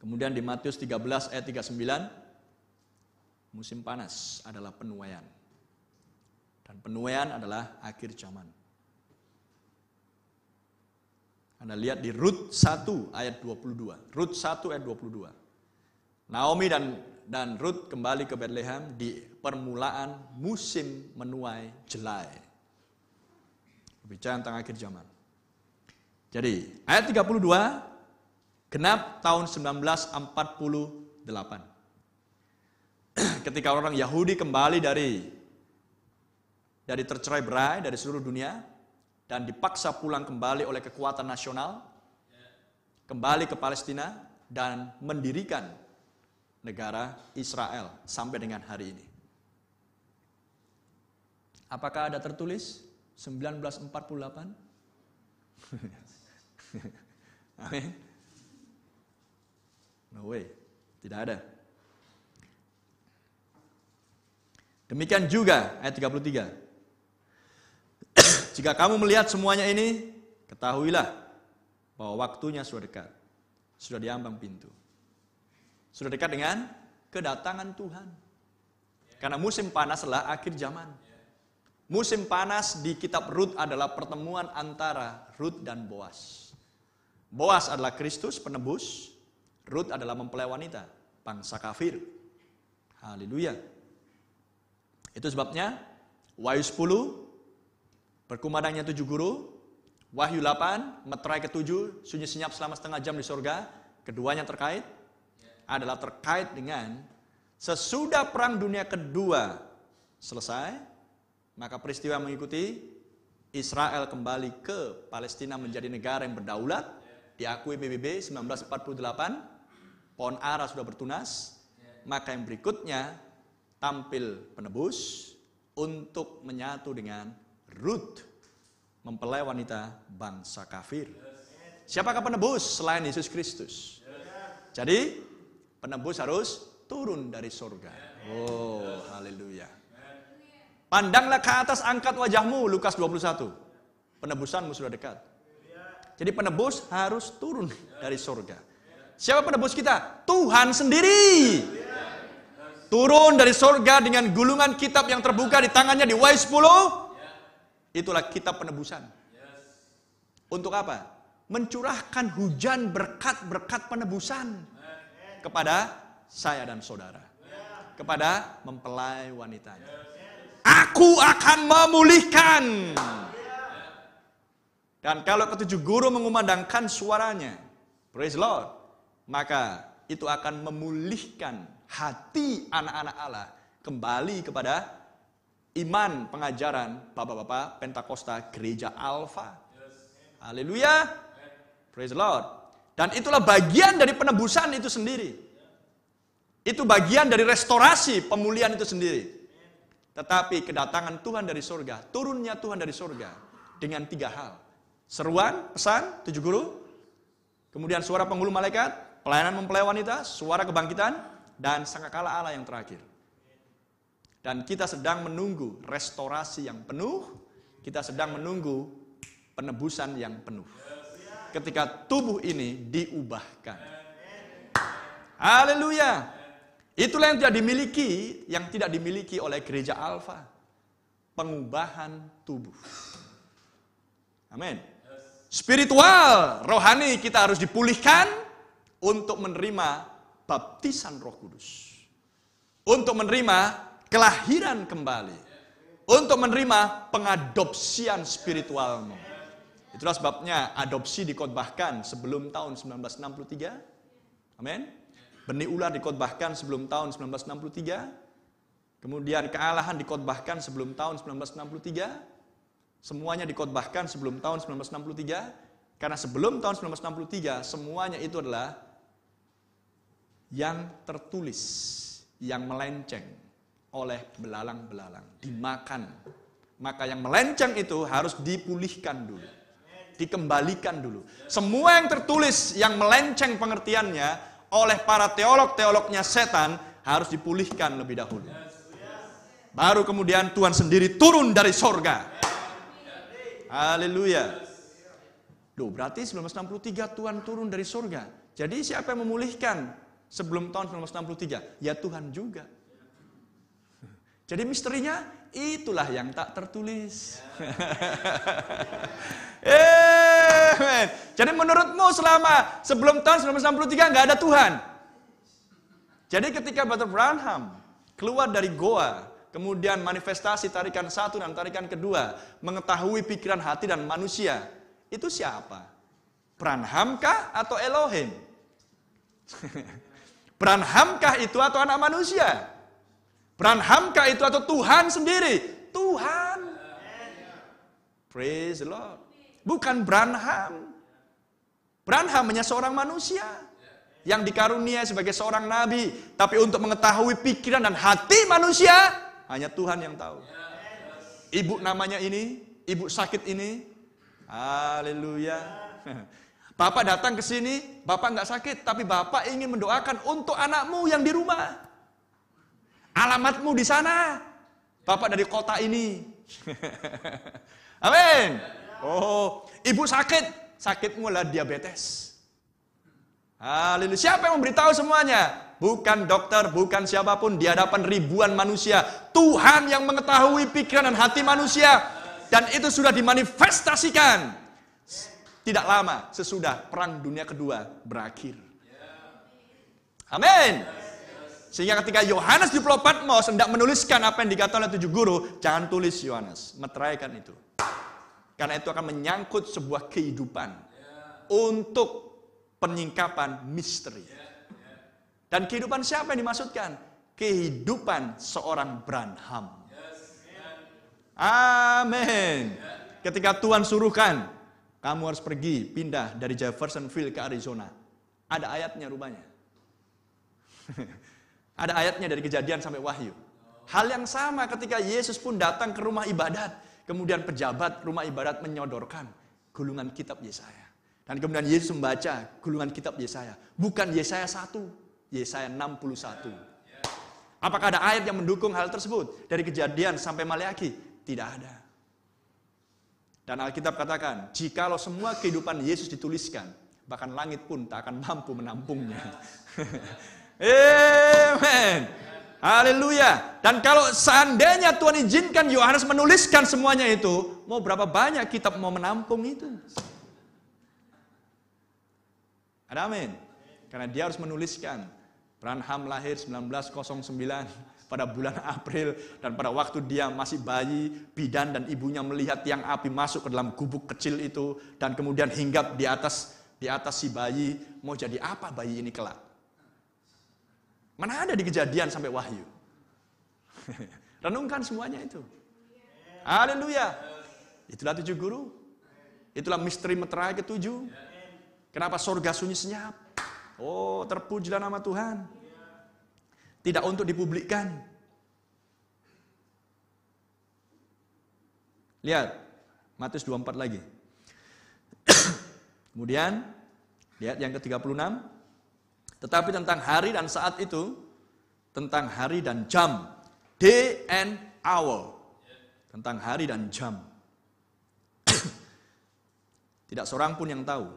Kemudian di Matius 13 ayat 39, musim panas adalah penuaian. Dan penuaian adalah akhir zaman. Anda lihat di Rut 1 ayat 22. Rut 1 ayat 22. Naomi dan Rut kembali ke Bethlehem di permulaan musim menuai jelai. Berbicara tentang akhir zaman. Jadi ayat 32 Genap tahun 1948. Ketika orang Yahudi kembali dari tercerai-berai dari seluruh dunia dan dipaksa pulang kembali oleh kekuatan nasional, kembali ke Palestina dan mendirikan negara Israel sampai dengan hari ini. Apakah ada tertulis 1948? Amin. No way, tidak ada. Demikian juga ayat 33. Jika kamu melihat semuanya ini, ketahuilah bahwa waktunya sudah dekat. Sudah di ambang pintu. Sudah dekat dengan kedatangan Tuhan. Karena musim panas adalah akhir zaman. Musim panas di kitab Rut adalah pertemuan antara Rut dan Boas. Boas adalah Kristus penebus. Rut adalah mempelai wanita, bangsa kafir. Haleluya. Itu sebabnya Wahyu 10, berkumandangnya 7 guru. Wahyu 8, meterai ke-7, sunyi senyap selama setengah jam di surga. Keduanya terkait, adalah terkait dengan sesudah perang dunia kedua selesai, maka peristiwa yang mengikuti, Israel kembali ke Palestina menjadi negara yang berdaulat, diakui PBB 1948, pohon ara sudah bertunas, maka yang berikutnya tampil penebus untuk menyatu dengan Rut, mempelai wanita bangsa kafir. Siapakah penebus selain Yesus Kristus? Jadi penebus harus turun dari surga. Oh, haleluya. Pandanglah ke atas, angkat wajahmu, Lukas 21. Penebusanmu sudah dekat. Jadi penebus harus turun dari surga. Siapa penebus kita? Tuhan sendiri. Turun dari surga dengan gulungan kitab yang terbuka di tangannya di Wahyu 10. Itulah kitab penebusan. Untuk apa? Mencurahkan hujan berkat-berkat penebusan kepada saya dan saudara. Kepada mempelai wanitanya. Aku akan memulihkan. Dan kalau ketujuh guru mengumandangkan suaranya, praise Lord, maka itu akan memulihkan hati anak-anak Allah kembali kepada iman pengajaran bapak-bapak Pentakosta Gereja Alfa. Haleluya. Praise the Lord. Dan itulah bagian dari penebusan itu sendiri. Itu bagian dari restorasi pemulihan itu sendiri. Tetapi kedatangan Tuhan dari surga, turunnya Tuhan dari surga dengan 3 hal. Seruan, pesan, 7 guru. Kemudian suara penghulu malaikat, pelayanan mempelai wanita, suara kebangkitan, dan sangkakala Allah yang terakhir. Dan kita sedang menunggu restorasi yang penuh. Kita sedang menunggu penebusan yang penuh. Ketika tubuh ini diubahkan. Haleluya. Itulah yang tidak dimiliki oleh Gereja Alfa. Pengubahan tubuh. Amin. Spiritual, rohani kita harus dipulihkan untuk menerima baptisan Roh Kudus. Untuk menerima kelahiran kembali. Untuk menerima pengadopsian spiritualmu. Itulah sebabnya adopsi dikhotbahkan sebelum tahun 1963. Amin. Benih ular dikhotbahkan sebelum tahun 1963. Kemudian kealahan dikhotbahkan sebelum tahun 1963. Semuanya dikhotbahkan sebelum tahun 1963. Karena sebelum tahun 1963 semuanya itu adalah yang tertulis, yang melenceng oleh belalang-belalang, dimakan. Maka yang melenceng itu harus dipulihkan dulu, dikembalikan dulu. Semua yang tertulis, yang melenceng pengertiannya oleh para teolog-teolognya setan harus dipulihkan lebih dahulu. Baru kemudian Tuhan sendiri turun dari sorga. Haleluya. Loh, berarti 1963 Tuhan turun dari sorga. Jadi siapa yang memulihkan sebelum tahun 1963? Ya Tuhan juga. Jadi misterinya itulah yang tak tertulis. Amen. Jadi menurutmu selama sebelum tahun 1963 nggak ada Tuhan. Jadi ketika Brother Branham keluar dari goa, kemudian manifestasi tarikan 1 dan tarikan kedua, mengetahui pikiran hati dan manusia, itu siapa? Branham kah atau Elohim? Branhamkah itu atau anak manusia? Branhamkah itu atau Tuhan sendiri? Tuhan. Praise the Lord. Bukan Branham. Branham hanya seorang manusia yang dikaruniai sebagai seorang nabi. Tapi untuk mengetahui pikiran dan hati manusia, hanya Tuhan yang tahu. Ibu namanya ini, ibu sakit ini. Haleluya. Bapak datang ke sini, Bapak nggak sakit, tapi Bapak ingin mendoakan untuk anakmu yang di rumah. Alamatmu di sana. Bapak dari kota ini. Amin. Oh, ibu sakit, sakitmu adalah diabetes. Haleluya. Siapa yang memberitahu semuanya? Bukan dokter, bukan siapapun, di hadapan ribuan manusia. Tuhan yang mengetahui pikiran dan hati manusia. Dan itu sudah dimanifestasikan tidak lama sesudah Perang Dunia Kedua berakhir. Amin. Sehingga ketika Yohanes di Pulau Patmos hendak menuliskan apa yang dikatakan oleh 7 guru, jangan tulis Yohanes, meteraikan itu. Karena itu akan menyangkut sebuah kehidupan untuk penyingkapan misteri. Dan kehidupan siapa yang dimaksudkan? Kehidupan seorang Branham. Amin. Ketika Tuhan suruhkan, kamu harus pergi, pindah dari Jeffersonville ke Arizona. Ada ayatnya rupanya. Ada ayatnya dari Kejadian sampai Wahyu. Hal yang sama ketika Yesus pun datang ke rumah ibadat. Kemudian pejabat rumah ibadat menyodorkan gulungan kitab Yesaya. Dan kemudian Yesus membaca gulungan kitab Yesaya. Bukan Yesaya 1, Yesaya 61. Apakah ada ayat yang mendukung hal tersebut? Dari Kejadian sampai Maleakhi? Tidak ada. Dan Alkitab katakan, jikalau semua kehidupan Yesus dituliskan, bahkan langit pun tak akan mampu menampungnya. Amen. Haleluya. Dan kalau seandainya Tuhan izinkan Yohanes menuliskan semuanya itu, mau berapa banyak kitab mau menampung itu? Ada amin. Karena dia harus menuliskan. Branham lahir 1909. Pada bulan April, dan pada waktu dia masih bayi, bidan dan ibunya melihat tiang api masuk ke dalam gubuk kecil itu, dan kemudian hinggap di atas si bayi. Mau jadi apa bayi ini kelak? Mana ada di Kejadian sampai Wahyu? Renungkan semuanya itu. Haleluya. Itulah 7 guru. Itulah misteri meterai ke-7. Kenapa surga sunyi senyap? Oh, terpujilah nama Tuhan. Tidak untuk dipublikkan. Lihat, Matius 24 lagi. Kemudian, lihat yang ke-36. Tetapi tentang hari dan saat itu, tentang hari dan jam, day and hour. Tentang hari dan jam. Tidak seorang pun yang tahu.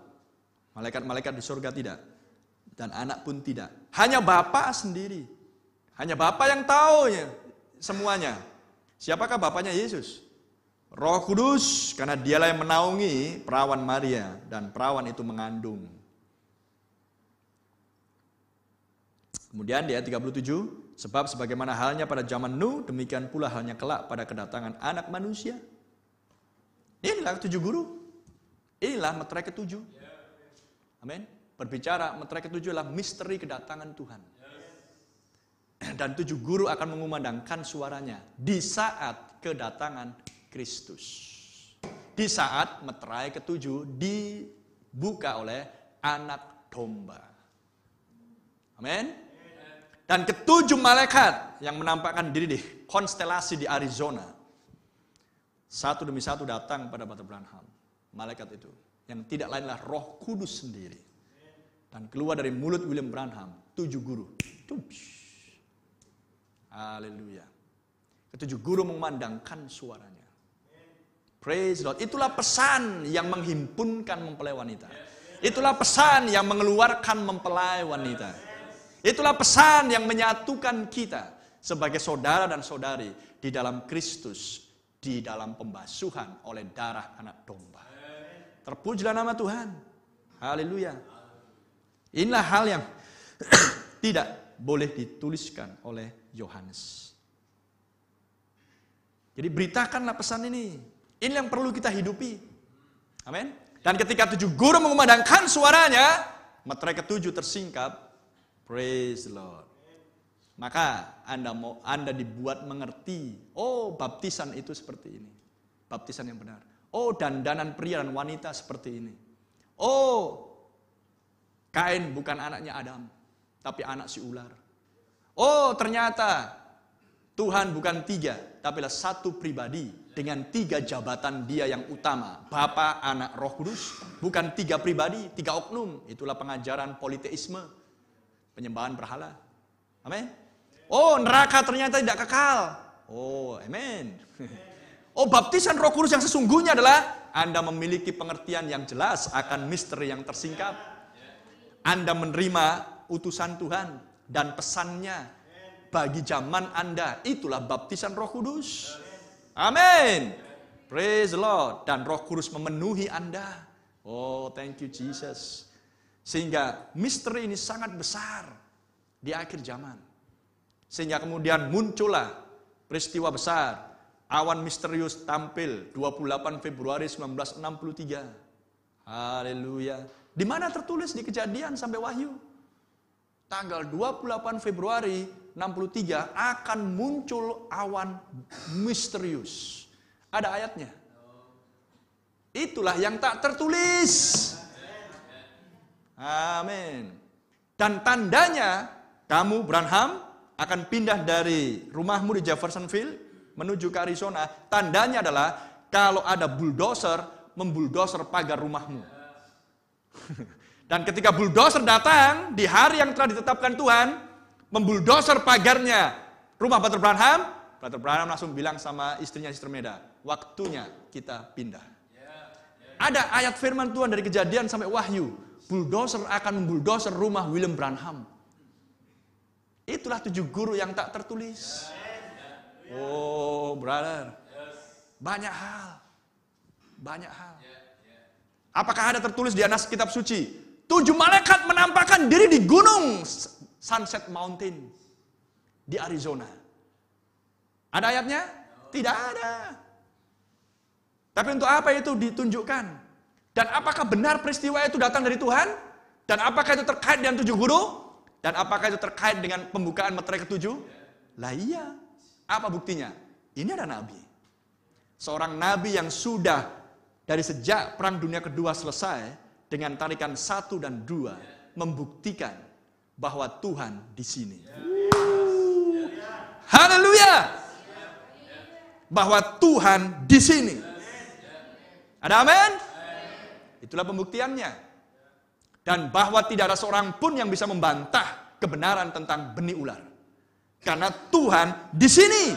Malaikat-malaikat di surga tidak. Dan anak pun tidak. Hanya Bapa sendiri. Hanya Bapa yang tahu semuanya. Siapakah Bapanya Yesus? Roh Kudus, karena dialah yang menaungi perawan Maria, dan perawan itu mengandung. Kemudian di ayat 37, sebab sebagaimana halnya pada zaman Nuh, demikian pula halnya kelak pada kedatangan anak manusia. Inilah 7 guru. Inilah meterai ke-7. Amin. Berbicara meterai ke-7 adalah misteri kedatangan Tuhan. Dan 7 guru akan mengumandangkan suaranya di saat kedatangan Kristus. Di saat meterai ke-7 dibuka oleh anak domba. Amin. Dan ke-7 malaikat yang menampakkan diri di konstelasi di Arizona. Satu demi satu datang pada Batu Branham. Malaikat itu. Yang tidak lainlah Roh Kudus sendiri. Dan keluar dari mulut William Branham. 7 guru. Haleluya. Ke-7 guru memandangkan suaranya. Praise the Lord. Itulah pesan yang menghimpunkan mempelai wanita. Itulah pesan yang mengeluarkan mempelai wanita. Itulah pesan yang menyatukan kita sebagai saudara dan saudari di dalam Kristus, di dalam pembasuhan oleh darah anak domba. Terpujilah nama Tuhan. Haleluya. Inilah hal yang tidak boleh dituliskan oleh Yohanes. Jadi beritakanlah pesan ini. Ini yang perlu kita hidupi. Amin. Dan ketika 7 guru mengumandangkan suaranya, meterai ke-7 tersingkap Praise the Lord. Maka Anda dibuat mengerti, oh baptisan itu seperti ini. Baptisan yang benar. Oh dandanan pria dan wanita seperti ini. Oh Kain bukan anaknya Adam, tapi anak si ular. Oh ternyata Tuhan bukan 3, tapi satu pribadi dengan 3 jabatan dia yang utama. Bapa, Anak, Roh Kudus. Bukan 3 pribadi, 3 oknum. Itulah pengajaran politeisme, penyembahan berhala. Amin. Oh neraka ternyata tidak kekal. Oh amin. Oh baptisan Roh Kudus yang sesungguhnya adalah Anda memiliki pengertian yang jelas akan misteri yang tersingkap. Anda menerima utusan Tuhan dan pesannya bagi zaman Anda. Itulah baptisan Roh Kudus. Amin. Praise the Lord. Dan Roh Kudus memenuhi Anda. Oh, thank you Jesus. Sehingga misteri ini sangat besar di akhir zaman. Sehingga kemudian muncullah peristiwa besar. Awan misterius tampil 28 Februari 1963. Haleluya. Di mana tertulis di Kejadian sampai Wahyu? Tanggal 28 Februari 63 akan muncul awan misterius. Ada ayatnya. Itulah yang tak tertulis. Amin. Dan tandanya kamu Branham akan pindah dari rumahmu di Jeffersonville menuju ke Arizona. Tandanya adalah kalau ada bulldozer membuldoser pagar rumahmu. Dan ketika bulldozer datang di hari yang telah ditetapkan Tuhan, membuldoser pagarnya rumah Brother Branham langsung bilang sama istrinya Sister Meda, waktunya kita pindah. Ada ayat firman Tuhan dari Kejadian sampai Wahyu, bulldozer akan membuldoser rumah William Branham. Itulah 7 guru yang tak tertulis. Oh brother, banyak hal. Apakah ada tertulis di atas kitab suci? 7 malaikat menampakkan diri di gunung Sunset Mountain di Arizona. Ada ayatnya? Tidak ada. Tapi untuk apa itu ditunjukkan? Dan apakah benar peristiwa itu datang dari Tuhan? Dan apakah itu terkait dengan 7 guru? Dan apakah itu terkait dengan pembukaan meterai ke-7? Lah iya. Apa buktinya? Ini ada nabi. Seorang nabi yang sudah dari sejak Perang Dunia Kedua selesai, dengan tarikan 1 dan 2 membuktikan bahwa Tuhan di sini. Haleluya. Bahwa Tuhan di sini. Ada amin? Itulah pembuktiannya. Dan bahwa tidak ada seorang pun yang bisa membantah kebenaran tentang benih ular. Karena Tuhan di sini.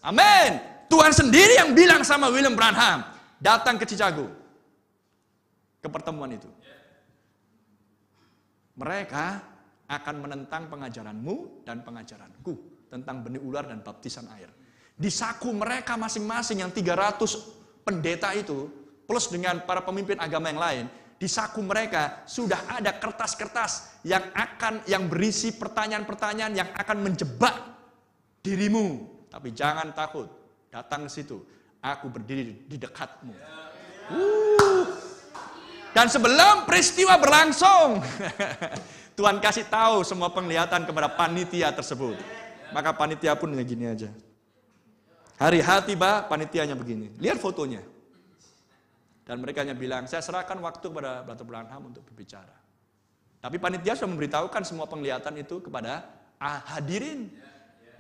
Amin. Tuhan sendiri yang bilang sama William Branham, datang ke Chicago. Ke pertemuan itu. Mereka akan menentang pengajaranmu dan pengajaranku tentang benih ular dan baptisan air. Di saku mereka masing-masing yang 300 pendeta itu, plus dengan para pemimpin agama yang lain, di saku mereka sudah ada kertas-kertas yang berisi pertanyaan-pertanyaan yang akan menjebak dirimu. Tapi jangan takut, datang ke situ. Aku berdiri di dekatmu. Dan sebelum peristiwa berlangsung, Tuhan kasih tahu semua penglihatan kepada panitia tersebut. Maka panitia pun gini aja. Hari H tiba, panitianya begini. Lihat fotonya. Dan mereka hanya bilang, saya serahkan waktu kepada Brother Branham untuk berbicara. Tapi panitia sudah memberitahukan semua penglihatan itu kepada hadirin.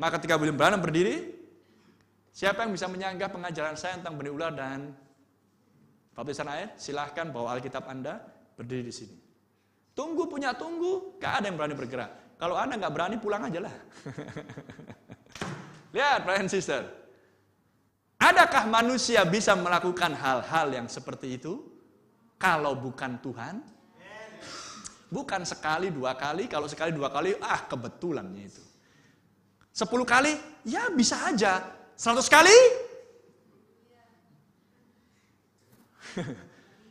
Maka ketika William Branham berdiri, siapa yang bisa menyanggah pengajaran saya tentang benih ular dan baptisan air? Silahkan bawa Alkitab Anda, berdiri di sini. Tunggu, gak ada yang berani bergerak. Kalau Anda gak berani, pulang aja lah. Lihat, brother and sister. Adakah manusia bisa melakukan hal-hal yang seperti itu? Kalau bukan Tuhan? Bukan sekali, 2 kali. Kalau sekali, 2 kali, kebetulannya itu. 10 kali, ya bisa aja. 100 kali?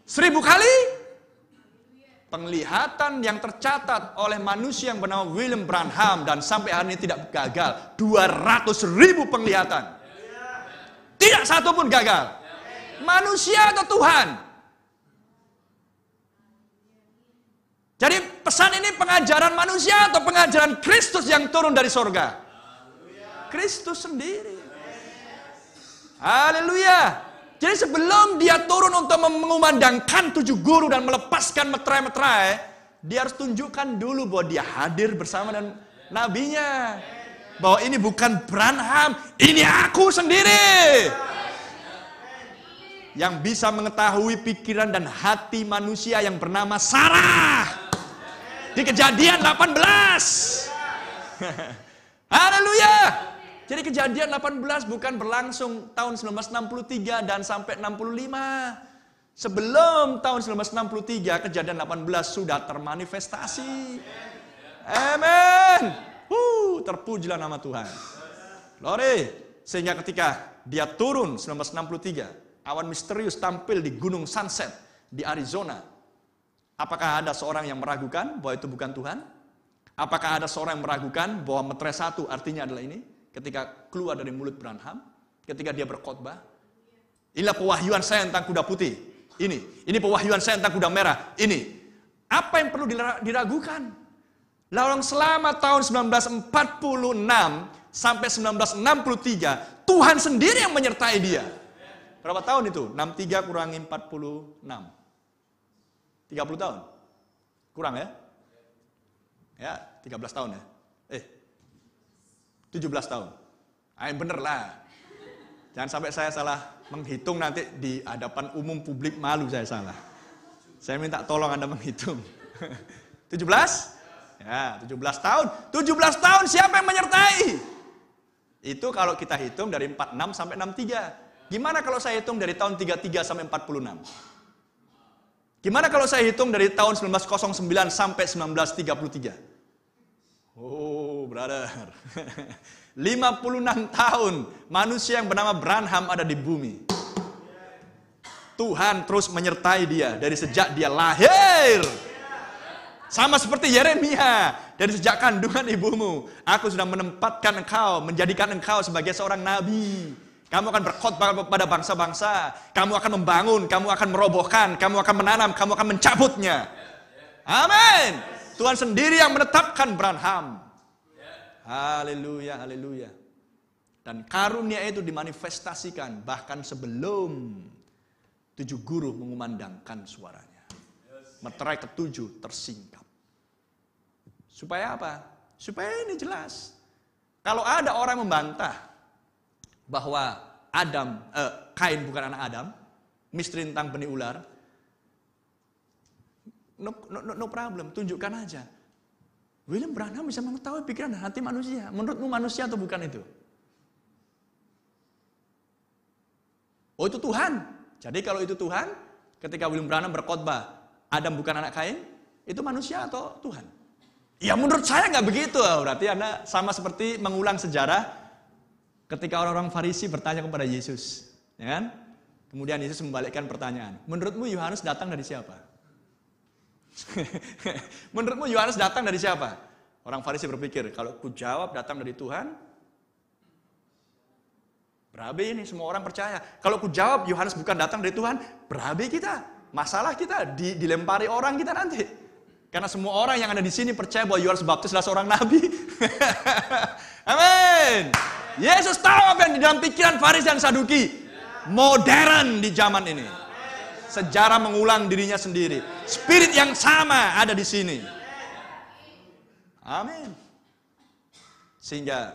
1000 kali? Penglihatan yang tercatat oleh manusia yang bernama William Branham dan sampai hari ini tidak gagal. 200.000 penglihatan. Tidak satu pun gagal. Manusia atau Tuhan? Jadi pesan ini pengajaran manusia atau pengajaran Kristus yang turun dari sorga? Kristus sendiri. Haleluya. Jadi sebelum dia turun untuk mengumandangkan 7 guru dan melepaskan meterai-meterai, dia harus tunjukkan dulu bahwa dia hadir bersama dengan nabinya. Bahwa ini bukan Branham, ini aku sendiri. Yang bisa mengetahui pikiran dan hati manusia yang bernama Sarah. Di Kejadian 18. Haleluya. Jadi Kejadian 18 bukan berlangsung tahun 1963 dan sampai 65. Sebelum tahun 1963, Kejadian 18 sudah termanifestasi. Amin. Terpujilah nama Tuhan. Glory. Sehingga ketika dia turun 1963, awan misterius tampil di Gunung Sunset di Arizona. Apakah ada seorang yang meragukan bahwa itu bukan Tuhan? Apakah ada seorang yang meragukan bahwa meterai 1 artinya adalah ini? Ketika keluar dari mulut Branham, ketika dia berkhotbah, inilah pewahyuan saya tentang kuda putih. Ini pewahyuan saya tentang kuda merah. Ini. Apa yang perlu diragukan? Lalu selama tahun 1946 sampai 1963, Tuhan sendiri yang menyertai dia. Berapa tahun itu? 63 kurangi 46. 30 tahun. Kurang ya? Ya, 13 tahun ya. 17 tahun. Bener lah. Jangan sampai saya salah menghitung nanti di hadapan umum publik, malu saya salah. Saya minta tolong Anda menghitung. 17? Ya, 17 tahun. 17 tahun siapa yang menyertai? Itu kalau kita hitung dari 46 sampai 63. Gimana kalau saya hitung dari tahun 33 sampai 46? Gimana kalau saya hitung dari tahun 1909 sampai 1933? Oh, brother. 56 tahun manusia yang bernama Branham ada di bumi. Tuhan terus menyertai dia dari sejak dia lahir. Sama seperti Yeremia, dari sejak kandungan ibumu, aku sudah menempatkan engkau, menjadikan engkau sebagai seorang nabi. Kamu akan berkhotbah kepada bangsa-bangsa, kamu akan membangun, kamu akan merobohkan, kamu akan menanam, kamu akan mencabutnya. Amin. Tuhan sendiri yang menetapkan Branham. Haleluya, haleluya. Dan karunia itu dimanifestasikan bahkan sebelum 7 guru mengumandangkan suaranya. Meterai ke-7 tersingkap. Supaya apa? Supaya ini jelas. Kalau ada orang membantah bahwa Kain bukan anak Adam, misteri tentang benih ular, no problem, tunjukkan aja. William Branham bisa mengetahui pikiran dan hati manusia. Menurutmu manusia atau bukan itu? Oh, itu Tuhan. Jadi kalau itu Tuhan, ketika William Branham berkhotbah, Adam bukan anak Kain, itu manusia atau Tuhan? Ya menurut saya nggak begitu. Berarti Anda sama seperti mengulang sejarah ketika orang-orang Farisi bertanya kepada Yesus. Ya kan? Kemudian Yesus membalikkan pertanyaan. Menurutmu Yohanes datang dari siapa? Menurutmu Yohanes datang dari siapa? Orang Farisi berpikir, kalau ku jawab datang dari Tuhan, berabe ini semua orang percaya. Kalau ku jawab Yohanes bukan datang dari Tuhan, berabe kita. Masalah kita dilempari orang kita nanti. Karena semua orang yang ada di sini percaya bahwa Yohanes Baptis adalah seorang nabi. Amin. Yesus tahu apa yang di dalam pikiran Farisi dan Saduki. Modern di zaman ini. Sejarah mengulang dirinya sendiri. Spirit yang sama ada di sini. Amin. Sehingga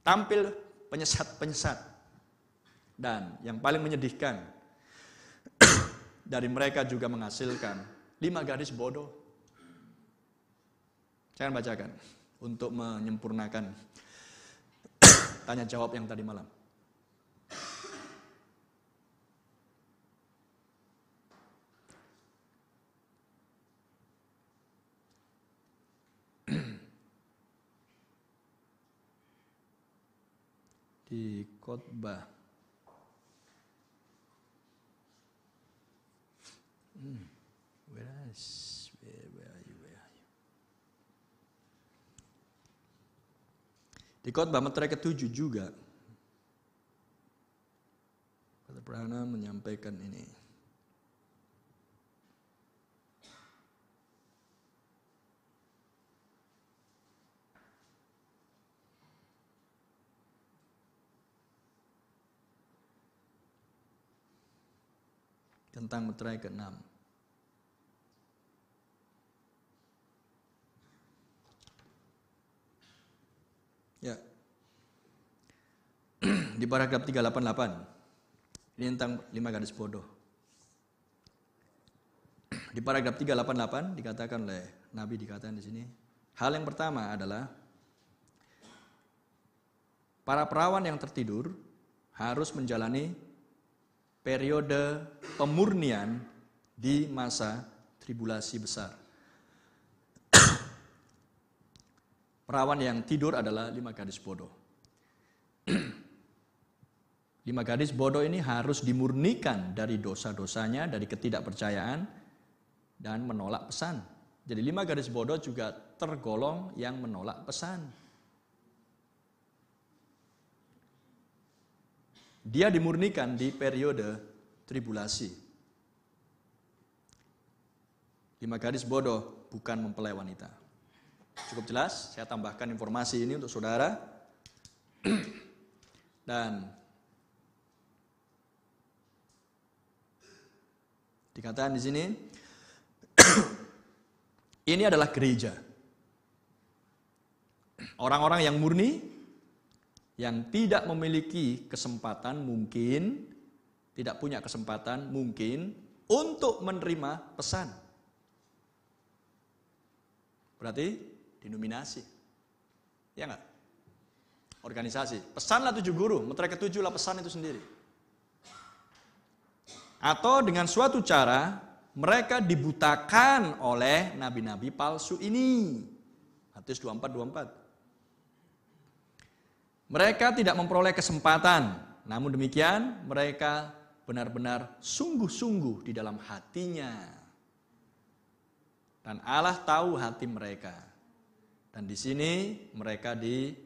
tampil penyesat-penyesat. Dan yang paling menyedihkan, dari mereka juga menghasilkan 5 gadis bodoh. Saya akan bacakan untuk menyempurnakan tanya jawab yang tadi malam. Di khotbah where are you? Di khotbah meterai ke-7 juga Kata Branham menyampaikan ini. 5 tentang meterai ke-6. Ya. Di paragraf 388. Ini tentang 5 gadis bodoh. Di paragraf 388 dikatakan oleh Nabi, dikatakan di sini, hal yang pertama adalah para perawan yang tertidur harus menjalani periode pemurnian di masa tribulasi besar. Perawan yang tidur adalah 5 gadis bodoh. 5 gadis bodoh ini harus dimurnikan dari dosa-dosanya, dari ketidakpercayaan, dan menolak pesan. Jadi 5 gadis bodoh juga tergolong yang menolak pesan. Dia dimurnikan di periode tribulasi. 5 gadis bodoh bukan mempelai wanita. Cukup jelas, saya tambahkan informasi ini untuk saudara. Dan dikatakan di sini, ini adalah gereja. Orang-orang yang murni, yang tidak memiliki kesempatan mungkin, tidak punya kesempatan mungkin untuk menerima pesan. Berarti denominasi. Ya enggak? Organisasi. Pesanlah 7 guru, meterai ke-7 lah pesan itu sendiri. Atau dengan suatu cara mereka dibutakan oleh nabi-nabi palsu ini. Matius 24:24. Mereka tidak memperoleh kesempatan, namun demikian mereka benar-benar sungguh-sungguh di dalam hatinya. Dan Allah tahu hati mereka. Dan di sini mereka dimurnikan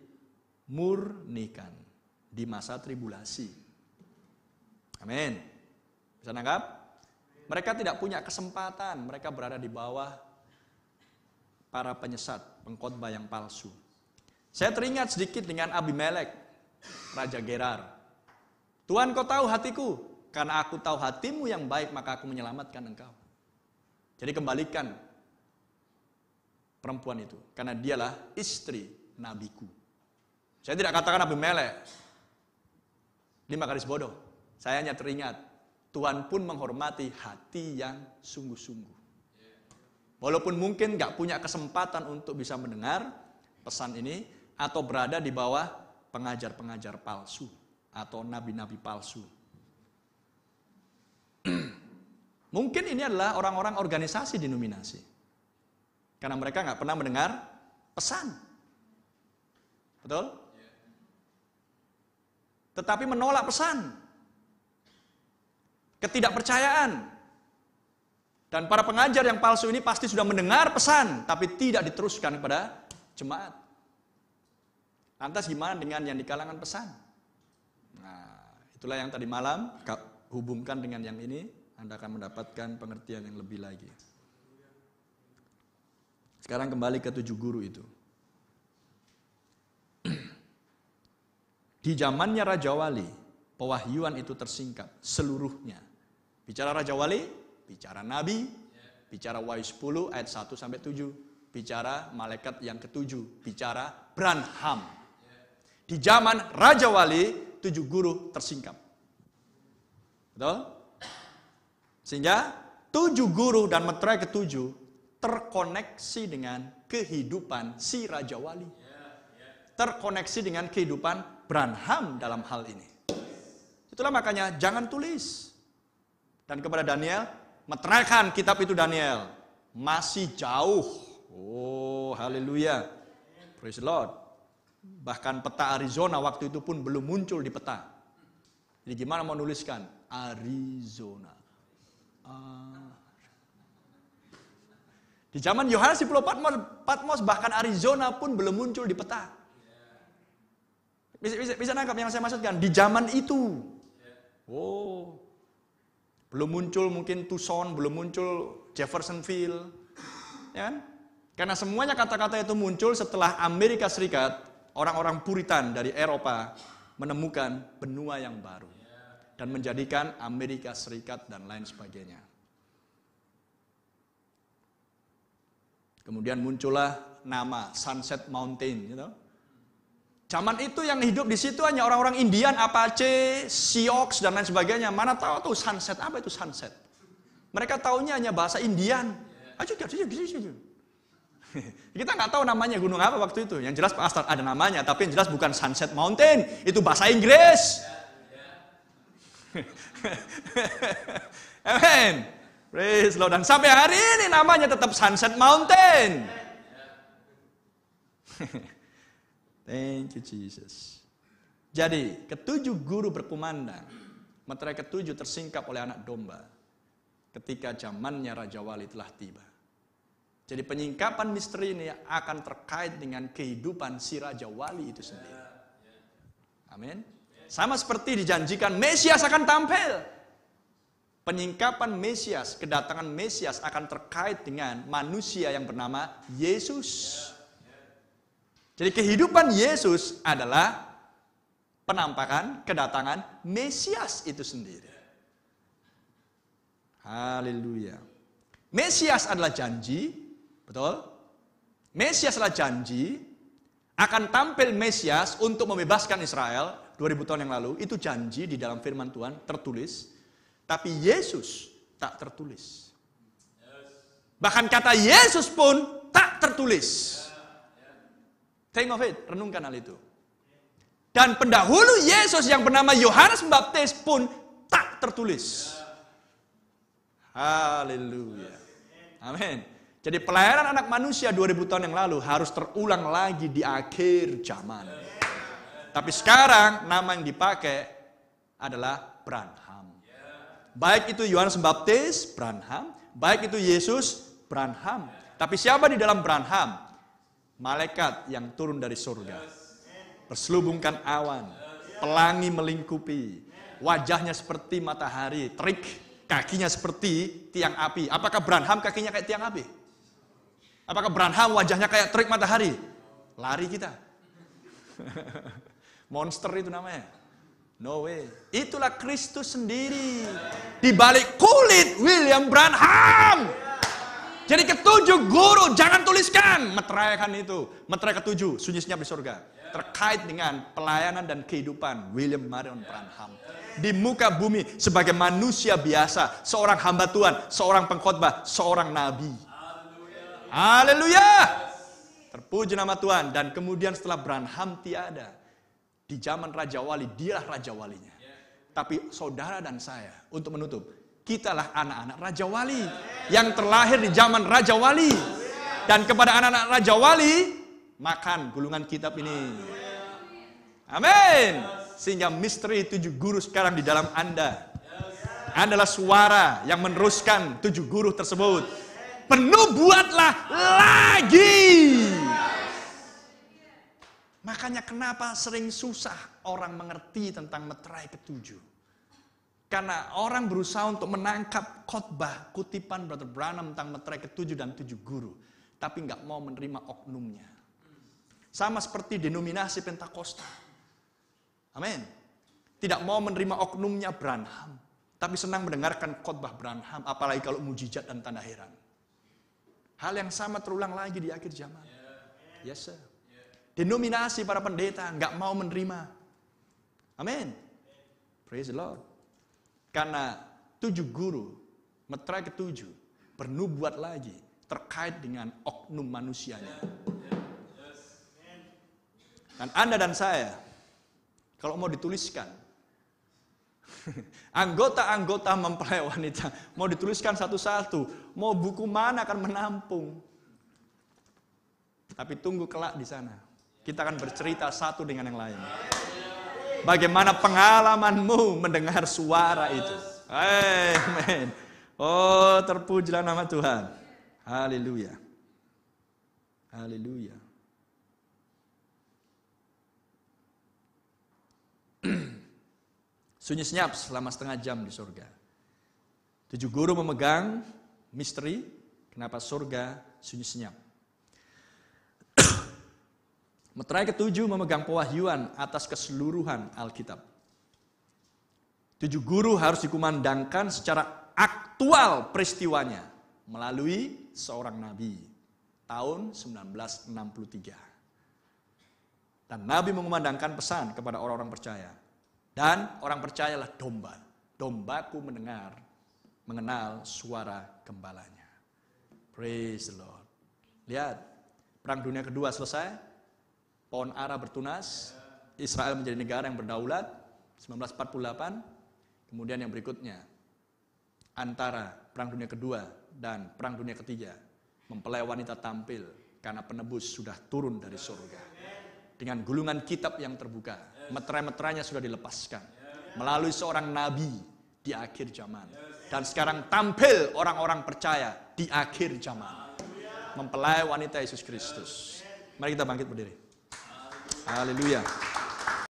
di masa tribulasi. Amin. Bisa nangkap? Mereka tidak punya kesempatan, mereka berada di bawah para penyesat, pengkhotbah yang palsu. Saya teringat sedikit dengan Abimelek, Raja Gerar. Tuhan, kau tahu hatiku, karena aku tahu hatimu yang baik, maka aku menyelamatkan engkau. Jadi kembalikan perempuan itu, karena dialah istri nabiku. Saya tidak katakan Abimelek 5 gadis bodoh. Saya hanya teringat, Tuhan pun menghormati hati yang sungguh-sungguh. Walaupun mungkin gak punya kesempatan untuk bisa mendengar pesan ini, atau berada di bawah pengajar-pengajar palsu, atau nabi-nabi palsu. Mungkin ini adalah orang-orang organisasi denominasi. Karena mereka gak pernah mendengar pesan. Betul? Tetapi menolak pesan. Ketidakpercayaan. Dan para pengajar yang palsu ini pasti sudah mendengar pesan, tapi tidak diteruskan kepada jemaat. Lantas gimana dengan yang di kalangan pesan? Nah, itulah yang tadi malam hubungkan dengan yang ini, Anda akan mendapatkan pengertian yang lebih lagi. Sekarang kembali ke 7 guru itu. Di zamannya Raja Wali, pewahyuan itu tersingkap seluruhnya. Bicara Raja Wali, bicara Nabi, bicara Wahyu 10 ayat 1-7, bicara malaikat yang ke-7, bicara Branham. Di zaman Raja Wali, 7 guru tersingkap. Betul? Sehingga 7 guru dan meterai ke-7 terkoneksi dengan kehidupan si Raja Wali. Terkoneksi dengan kehidupan Branham dalam hal ini. Itulah makanya jangan tulis. Dan kepada Daniel, meteraikan kitab itu Daniel. Masih jauh. Oh, haleluya. Praise the Lord. Bahkan peta Arizona waktu itu pun belum muncul di peta. Jadi gimana mau nuliskan? Arizona. Di zaman Yohanes di Pulau Patmos bahkan Arizona pun belum muncul di peta. Bisa nangkap yang saya maksudkan? Di zaman itu. Oh. Belum muncul mungkin Tucson, belum muncul Jeffersonville. Ya kan? Karena semuanya kata-kata itu muncul setelah Amerika Serikat, orang-orang Puritan dari Eropa menemukan benua yang baru. dan menjadikan Amerika Serikat dan lain sebagainya. Kemudian muncullah nama Sunset Mountain, gitu. Zaman itu yang hidup di situ hanya orang-orang Indian, Apache, Sioux dan lain sebagainya. Mana tahu tuh sunset, apa itu sunset? Mereka taunya hanya bahasa Indian. Kita nggak tahu namanya gunung apa waktu itu. Yang jelas asal ada namanya, tapi yang jelas bukan Sunset Mountain, itu bahasa Inggris. Amen. Praise Lord. Dan sampai hari ini namanya tetap Sunset Mountain. Thank you Jesus. Jadi ketujuh guru berkumandang, meterai ketujuh tersingkap oleh anak domba ketika zamannya Raja Wali telah tiba. Jadi penyingkapan misteri ini akan terkait dengan kehidupan si Raja Wali itu sendiri. Amin. Sama seperti dijanjikan Mesias akan tampil. Penyingkapan Mesias, kedatangan Mesias akan terkait dengan manusia yang bernama Yesus. Jadi kehidupan Yesus adalah penampakan kedatangan Mesias itu sendiri. Haleluya. Mesias adalah janji, betul? Mesias adalah janji, akan tampil Mesias untuk membebaskan Israel 2000 tahun yang lalu. Itu janji di dalam firman Tuhan tertulis. Tapi Yesus tak tertulis. Bahkan kata Yesus pun tak tertulis. Think of it, renungkan hal itu. Dan pendahulu Yesus yang bernama Yohanes Pembaptis pun tak tertulis. Haleluya. Amin. Jadi pelayanan anak manusia 2000 tahun yang lalu harus terulang lagi di akhir zaman. Tapi sekarang nama yang dipakai adalah Branham. Baik itu Yohanes Pembaptis, Branham. Baik itu Yesus, Branham. Tapi siapa di dalam Branham? Malaikat yang turun dari surga. Berselubungkan awan. Pelangi melingkupi. Wajahnya seperti matahari, terik. Kakinya seperti tiang api. Apakah Branham kakinya kayak tiang api? Apakah Branham wajahnya kayak terik matahari? Lari kita. Monster itu namanya. No way. Itulah Kristus sendiri. Di balik kulit William Branham. Jadi ketujuh guru jangan tuliskan. Meteraikan itu. Meterai ketujuh sunyi senyap di surga. Terkait dengan pelayanan dan kehidupan William Marion Branham. Di muka bumi sebagai manusia biasa. Seorang hamba Tuhan. Seorang pengkhotbah. Seorang nabi. Haleluya. Terpuji nama Tuhan. Dan kemudian setelah Branham tiada. Di zaman Raja Wali, dialah Raja Walinya. Tapi saudara dan saya, untuk menutup, kitalah anak-anak Raja Wali. Yang terlahir di zaman Raja Wali. Dan kepada anak-anak Raja Wali, makan gulungan kitab ini. Amin. Sehingga misteri 7 guru sekarang di dalam Anda. Adalah suara yang meneruskan 7 guru tersebut. Penubuatlah lagi. Makanya kenapa sering susah orang mengerti tentang meterai ketujuh. Karena orang berusaha untuk menangkap khotbah kutipan Brother Branham tentang meterai ketujuh dan 7 guru. Tapi nggak mau menerima oknumnya. Sama seperti denominasi Pentakosta. Amin. Tidak mau menerima oknumnya Branham. Tapi senang mendengarkan khotbah Branham. Apalagi kalau mujizat dan tanda heran. Hal yang sama terulang lagi di akhir zaman. Yes sir. Denominasi para pendeta nggak mau menerima. Amin. Praise the Lord. Karena 7 guru, meterai ketujuh, bernubuat lagi terkait dengan oknum manusianya. Dan Anda dan saya, kalau mau dituliskan, anggota-anggota mempelai wanita, mau dituliskan satu-satu, mau buku mana akan menampung. Tapi tunggu kelak di sana. Kita akan bercerita satu dengan yang lain. Bagaimana pengalamanmu mendengar suara itu. Amen. Oh, terpujilah nama Tuhan. Haleluya. Haleluya. Sunyi senyap selama setengah jam di surga. 7 guru memegang misteri. Kenapa surga sunyi senyap. Meterai ketujuh memegang pewahyuan atas keseluruhan Alkitab. 7 guru harus dikumandangkan secara aktual peristiwanya melalui seorang nabi tahun 1963. Dan nabi mengumandangkan pesan kepada orang-orang percaya. Dan orang percayalah domba. Dombaku mengenal suara gembalanya. Praise the Lord. Lihat, Perang Dunia Kedua selesai, pohon ara bertunas, Israel menjadi negara yang berdaulat, 1948. Kemudian yang berikutnya, antara Perang Dunia Kedua dan Perang Dunia Ketiga, mempelai wanita tampil karena penebus sudah turun dari surga. Dengan gulungan kitab yang terbuka, meterai-meterainya sudah dilepaskan melalui seorang nabi di akhir zaman. Dan sekarang tampil orang-orang percaya di akhir zaman. Mempelai wanita Yesus Kristus. Mari kita bangkit berdiri. Haleluya.